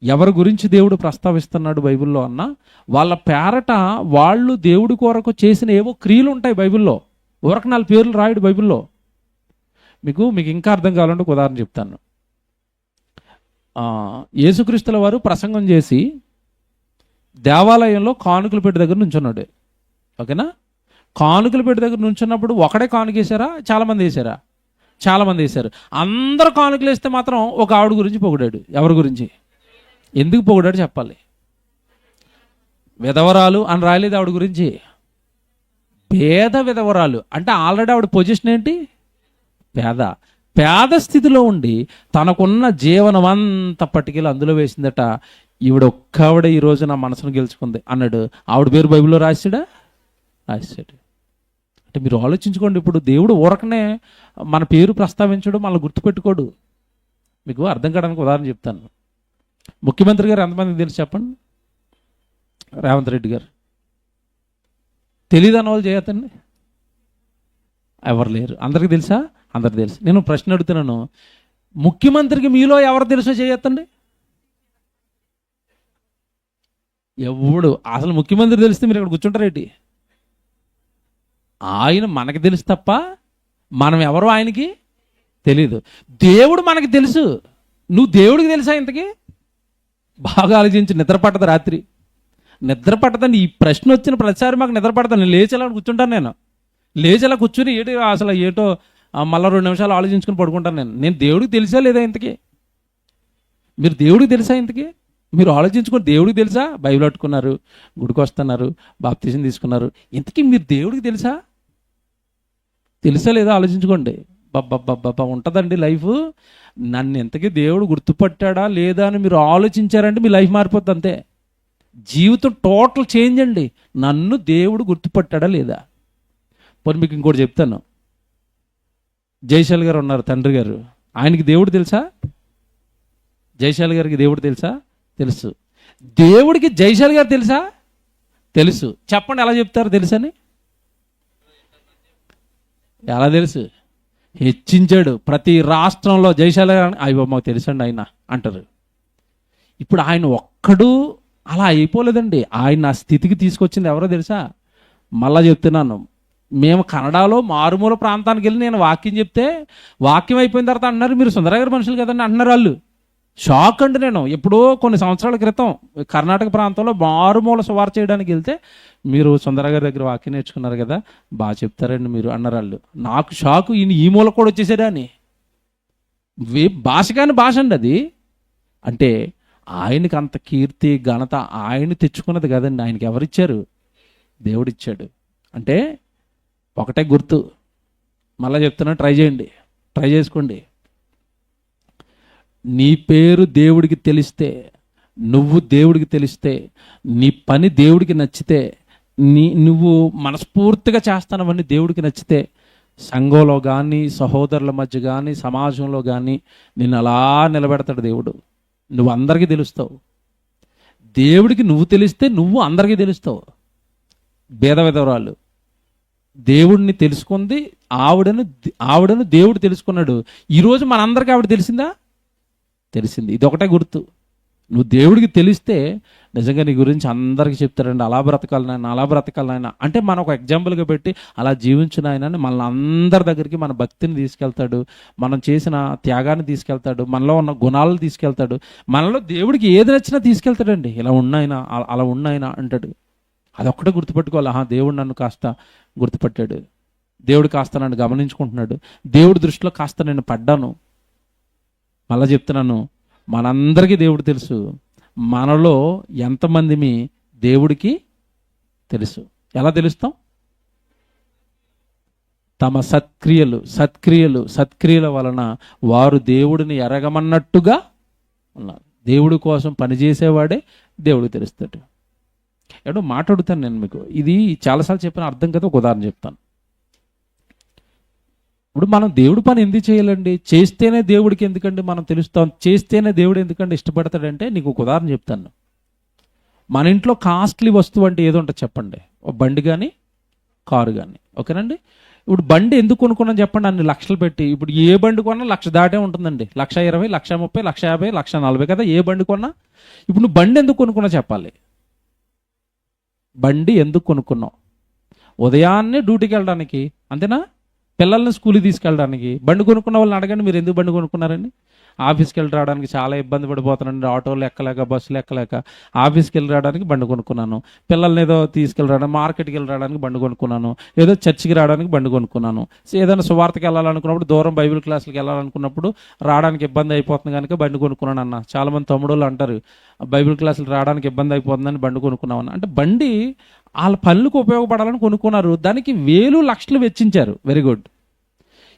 ఎవరి గురించి దేవుడు ప్రస్తావిస్తున్నాడు బైబిల్లో అన్న, వాళ్ళ పేరట వాళ్ళు దేవుడి కొరకు చేసిన ఏవో క్రియలు ఉంటాయి బైబిల్లో. ఊరకు 4 పేర్లు రాయడు బైబిల్లో. మీకు ఇంకా అర్థం కావాలంటే ఒక ఉదాహరణ చెప్తాను. యేసుక్రీస్తుల వారు ప్రసంగం చేసి దేవాలయంలో కానుకల పెట్టి దగ్గర నుంచున్నాడు. ఓకేనా? కానుకల పెట్టి దగ్గర నుంచున్నప్పుడు ఒకడే కానుక వేసారా, చాలామంది వేసారా? చాలామంది వేశారు. అందరు కానుకలు వేస్తే మాత్రం ఒక ఆవిడ గురించి పొగిడాడు. ఎవరి గురించి? ఎందుకు పొగిడాడు చెప్పాలి. విధవరాలు అని రాయలేదు ఆవిడ గురించి, పేద విధవరాలు. అంటే ఆల్రెడీ ఆవిడ పొజిషన్ ఏంటి? పేద స్థితిలో ఉండి తనకున్న జీవనం అంతా పట్టుకెళ్ళి అందులో వేసిందట. ఈవిడ ఒక్కవిడ ఈ రోజు నా మనసును గెలుచుకుంది అన్నాడు. ఆవిడ పేరు బైబిల్లో రాశాడు. అంటే మీరు ఆలోచించుకోండి. ఇప్పుడు దేవుడు ఊరకనే మన పేరు ప్రస్తావించడం, మనల్ని గుర్తుపెట్టుకోడు. మీకు అర్థం కావడానికి ఉదాహరణ చెప్తాను. ముఖ్యమంత్రి గారు ఎంతమందికి తెలుసు చెప్పండి? రేవంత్ రెడ్డి గారు. తెలీదు అన్న వాళ్ళు చేయతండి. ఎవరు లేరు. అందరికీ తెలుసా? అందరికి తెలుసు. నేను ప్రశ్న అడుగుతున్నాను, ముఖ్యమంత్రికి మీలో ఎవరు తెలుసో చేయొద్దండి. ఎవడు అసలు ముఖ్యమంత్రి తెలిస్తే మీరు ఇక్కడ కూర్చుంటారేంటి? ఆయన మనకి తెలుసు తప్ప మనం ఎవరో ఆయనకి తెలీదు. దేవుడు మనకి తెలుసు. నువ్వు దేవుడికి తెలుసా ఇంతకీ? బాగా ఆలోచించి. నిద్ర పట్టదు రాత్రి, నిద్ర పట్టదండి. ఈ ప్రశ్న వచ్చిన ప్రతిసారి మాకు నిద్ర పడతాను. నేను లేచేలా కూర్చుంటాను. నేను లేచేలా కూర్చుని అసలు ఏటో మళ్ళీ 2 నిమిషాలు ఆలోచించుకుని పడుకుంటాను. నేను దేవుడికి తెలుసా లేదా ఇంతకీ? మీరు దేవుడికి తెలుసా ఇంతకీ? మీరు ఆలోచించుకొని దేవుడికి తెలుసా? బైబిల్ పట్టుకున్నారు, గుడికి వస్తున్నారు, బాప్తిజం తీసుకున్నారు. ఇంతకీ మీరు దేవుడికి తెలుసా? తెలుసా లేదా ఆలోచించుకోండి. బాబా ఉంటుందండి లైఫ్. నన్ను ఎంతకీ దేవుడు గుర్తుపట్టాడా లేదా అని మీరు ఆలోచించారంటే మీ లైఫ్ మారిపోతుంది అంతే. జీవితం టోటల్ చేంజ్ అండి. నన్ను దేవుడు గుర్తుపట్టాడా లేదా? పోనీ మీకు ఇంకోటి చెప్తాను. జయశాల్ గారు ఉన్నారు, తండ్రి గారు. ఆయనకి దేవుడు తెలుసా? జయశాల్ గారికి దేవుడు తెలుసా? తెలుసు. దేవుడికి జయశాల్ గారు తెలుసా? తెలుసు. చెప్పండి ఎలా చెప్తారు తెలుసని? ఎలా తెలుసు? హెచ్చించాడు. ప్రతి రాష్ట్రంలో జయశాల్ గారు అయ్యో మాకు తెలుసండి ఆయన అంటారు. ఇప్పుడు ఆయన ఒక్కడు అలా అయిపోలేదండి. ఆయన ఆ స్థితికి తీసుకొచ్చింది ఎవరో తెలుసా? మళ్ళా చెప్తున్నాను, మేము కన్నడలో మారుమూల ప్రాంతానికి వెళ్ళి నేను వాక్యం చెప్తే వాక్యం అయిపోయిన తర్వాత అంటున్నారు మీరు సుందరగారి మనుషులు కదండి అంటున్నారు వాళ్ళు. షాక్ అండి. నేను ఎప్పుడో కొన్ని సంవత్సరాల క్రితం కర్ణాటక ప్రాంతంలో మారుమూల సువార్త చేయడానికి వెళ్తే మీరు సుందరగారి దగ్గర వాక్యం నేర్చుకున్నారు కదా, బాగా చెప్తారండి మీరు అన్నారు వాళ్ళు. నాకు షాకు, ఈయన ఈ మూల కూడా వచ్చేసాడా అని. భాష కాని భాష అండి అది. అంటే ఆయనకి అంత కీర్తి ఘనత ఆయన తెచ్చుకున్నది కదండి. ఆయనకి ఎవరిచ్చారు? దేవుడిచ్చాడు. అంటే ఒకటే గుర్తు, మళ్ళీ చెప్తున్నా, ట్రై చేయండి, ట్రై చేసుకోండి. నీ పేరు దేవుడికి తెలిస్తే, నువ్వు దేవుడికి తెలిస్తే, నీ పని దేవుడికి నచ్చితే, నువ్వు మనస్ఫూర్తిగా చేస్తానవన్నీ దేవుడికి నచ్చితే, సంఘంలో కానీ సహోదరుల మధ్య కానీ సమాజంలో కానీ నిన్ను అలా నిలబెడతాడు దేవుడు. నువ్వు అందరికీ తెలుస్తావు. దేవుడికి నువ్వు తెలిస్తే నువ్వు అందరికీ తెలుస్తావు. భేద విధవరాలు దేవుడిని తెలుసుకుంది, ఆవిడను దేవుడు తెలుసుకున్నాడు. ఈరోజు మనందరికీ ఆవిడ తెలిసిందా? తెలిసింది. ఇది ఒకటే గుర్తు. నువ్వు దేవుడికి తెలిస్తే నిజంగా నీ గురించి అందరికీ చెప్తారండి, అలా బ్రతకాలి నాయన, అలా బ్రతకాలి నాయన అంటే మనం ఒక ఎగ్జాంపుల్గా పెట్టి అలా జీవించిన ఆయన మనల్ని అందరి దగ్గరికి మన భక్తిని తీసుకెళ్తాడు, మనం చేసిన త్యాగాన్ని తీసుకెళ్తాడు, మనలో ఉన్న గుణాలను తీసుకెళ్తాడు, మనలో దేవుడికి ఏది నచ్చినా తీసుకెళ్తాడండి. ఇలా ఉన్నాయినా అలా ఉన్నాయినా అంటాడు. అదొక్కటే గుర్తుపెట్టుకోవాలి. దేవుడు నన్ను కాస్త గుర్తుపట్టాడు, దేవుడు కాస్త నన్ను గమనించుకుంటున్నాడు, దేవుడి దృష్టిలో కాస్త నేను పడ్డాను. మళ్ళా చెప్తున్నాను, మనందరికీ దేవుడు తెలుసు. మనలో ఎంతమంది దేవుడికి తెలుసు? ఎలా తెలుస్తాం? తమ సత్క్రియల వలన వారు దేవుడిని ఎరగమన్నట్టుగా ఉన్నారు. దేవుడి కోసం పనిచేసేవాడే దేవుడికి తెలుస్తాడు. ఏడో మాట్లాడుతాను నేను మీకు. ఇది చాలాసార్లు చెప్పిన అర్థం కదా, ఒక ఉదాహరణ చెప్తాను. ఇప్పుడు మనం దేవుడి పని ఎందుకు చేయాలండి? చేస్తేనే దేవుడికి ఎందుకండి మనం తెలుస్తాం? చేస్తేనే దేవుడు ఎందుకంటే ఇష్టపడతాడంటే నీకు ఒక ఉదాహరణ చెప్తాను. మన ఇంట్లో కాస్ట్లీ వస్తువు అంటే ఏదో ఉంటుంది చెప్పండి. ఒక బండి కానీ కారు కానీ, ఓకేనండి. ఇప్పుడు బండి ఎందుకు కొనుక్కున్నాను చెప్పండి, అన్ని లక్షలు పెట్టి. ఇప్పుడు ఏ బండి కొన్నా 1,00,000 దాటే ఉంటుందండి. 1,20,000, 1,30,000, 1,50,000, 1,40,000 కదా ఏ బండి కొన్నా. ఇప్పుడు నువ్వు బండి ఎందుకు కొనుక్కున్నా చెప్పాలి. బండి ఎందుకు కొనుక్కున్నావు? ఉదయాన్నే డ్యూటీకి వెళ్ళడానికి, అంతేనా? పిల్లల్ని స్కూల్కి తీసుకెళ్ళడానికి. బండి కొనుక్కున్న వాళ్ళని అడగండి, మీరు ఎందుకు బండి కొనుక్కున్నారండి? ఆఫీస్కి వెళ్ళి రావడానికి చాలా ఇబ్బంది పడిపోతానండి, ఆటోలు ఎక్కలేక, బస్సులు ఎక్కలేక ఆఫీస్కి వెళ్ళి రావడానికి బండి కొనుక్కున్నాను. పిల్లల్ని ఏదో తీసుకెళ్ళి రావడానికి, మార్కెట్కి వెళ్ళి రావడానికి బండి కొనుక్కున్నాను. ఏదో చర్చికి రావడానికి బండి కొనుక్కున్నాను. ఏదైనా సువార్తకి వెళ్ళాలనుకున్నప్పుడు, దూరం బైబిల్ క్లాసులకి వెళ్ళాలనుకున్నప్పుడు రావడానికి ఇబ్బంది అయిపోతుంది కనుక బండి కొనుక్కున్నాను అన్న. చాలామంది తమ్ముడోళ్ళు అంటారు, బైబిల్ క్లాసులు రావడానికి ఇబ్బంది అయిపోతుందని బండి కొనుక్కున్నామని. అంటే బండి వాళ్ళ పనులకు ఉపయోగపడాలని కొనుక్కున్నారు, దానికి వేలు లక్షలు వెచ్చించారు. Very good.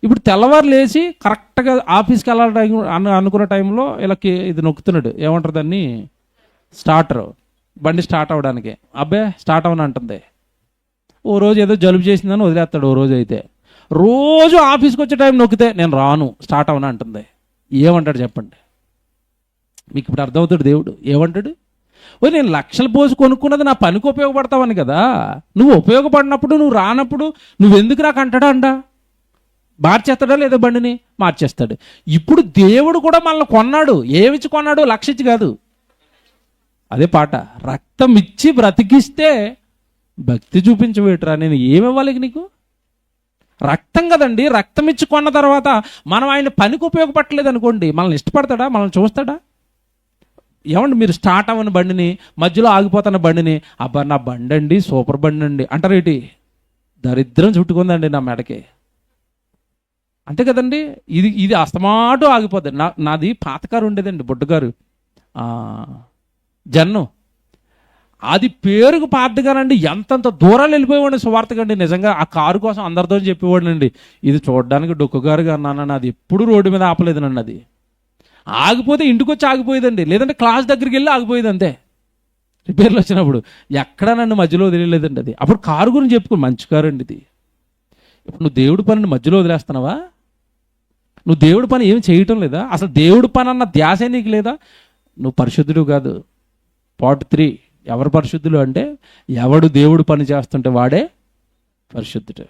ఇప్పుడు తెల్లవారు లేచి కరెక్ట్గా ఆఫీస్కి వెళ్ళాలి అనుకున్న టైంలో ఇలా ఇది నొక్కుతున్నాడు, ఏమంటారు దాన్ని, స్టార్టర్. బండి స్టార్ట్ అవ్వడానికి. అబ్బే స్టార్ట్ అవ్వని అంటుంది. ఓ రోజు ఏదో జలుబు చేసిందని వదిలేస్తాడు. ఓ రోజు అయితే రోజు ఆఫీస్కి వచ్చే టైం నొక్కితే నేను రాను, స్టార్ట్ అవ్వని అంటుంది. ఏమంటాడు చెప్పండి? మీకు ఇప్పుడు అర్థమవుతాడు దేవుడు ఏమంటాడు. ఓ నేను లక్షలు పోసి కొనుక్కున్నది నా పనికి ఉపయోగపడతావని కదా. నువ్వు ఉపయోగపడినప్పుడు, నువ్వు రానప్పుడు నువ్వెందుకు నాకు అంటాడా అంట? మార్చేస్తాడా లేదా? బండిని మార్చేస్తాడు. ఇప్పుడు దేవుడు కూడా మనల్ని కొన్నాడు. ఏమిచ్చి కొన్నాడు? 1,00,000 ఇచ్చి కాదు. అదే పాట, రక్తం ఇచ్చి బ్రతికిస్తే భక్తి చూపించవేట్రా, నేను ఏమివ్వాలి నీకు? రక్తం కదండి. రక్తం ఇచ్చి కొన్న తర్వాత మనం ఆయన పనికి ఉపయోగపడలేదు అనుకోండి, మనల్ని ఇష్టపడతాడా? మనల్ని చూస్తాడా? ఏమండి, మీరు స్టార్ట్ అవ్వని బండిని, మధ్యలో ఆగిపోతున్న బండిని, అబ్బా నా బండి అండి సూపర్ బండి అండి అంటారేటి? దరిద్రం చుట్టుకుందండి నా మెడకి. అంతే కదండి. ఇది అస్తమాటు ఆగిపోద్ది. నాది పాతకారు ఉండేదండి, బొడ్డుగారు, జన్ను. అది పేరుకు పాతగానండి, ఎంతంత దూరాలు వెళ్ళిపోయేవాడిని సువార్తకండి. నిజంగా ఆ కారు కోసం అందరితో చెప్పేవాడినండి, ఇది చూడడానికి డొక్కుగారుగా అన్నానని. అది ఎప్పుడు రోడ్డు మీద ఆపలేదునండి. అది ఆగిపోతే ఇంటికి వచ్చి ఆగిపోయేదండి, లేదంటే క్లాస్ దగ్గరికి వెళ్ళి ఆగిపోయేది అంతే. రిపేర్లు వచ్చినప్పుడు ఎక్కడా నన్ను మధ్యలో వదిలేదండి. అది అప్పుడు కారు గురించి చెప్పుకో, మంచి కారు అండి ఇది. ఇప్పుడు నువ్వు దేవుడి పనిని మధ్యలో వదిలేస్తున్నావా? నువ్వు దేవుడి పని ఏమి చేయటం లేదా? అసలు దేవుడి పని అన్న ధ్యాసే నీకు లేదా? నువ్వు పరిశుద్ధుడు కాదు. పార్ట్ 3, ఎవరు పరిశుద్ధులు అంటే ఎవడు దేవుడు పని చేస్తుంటే వాడే పరిశుద్ధుడు.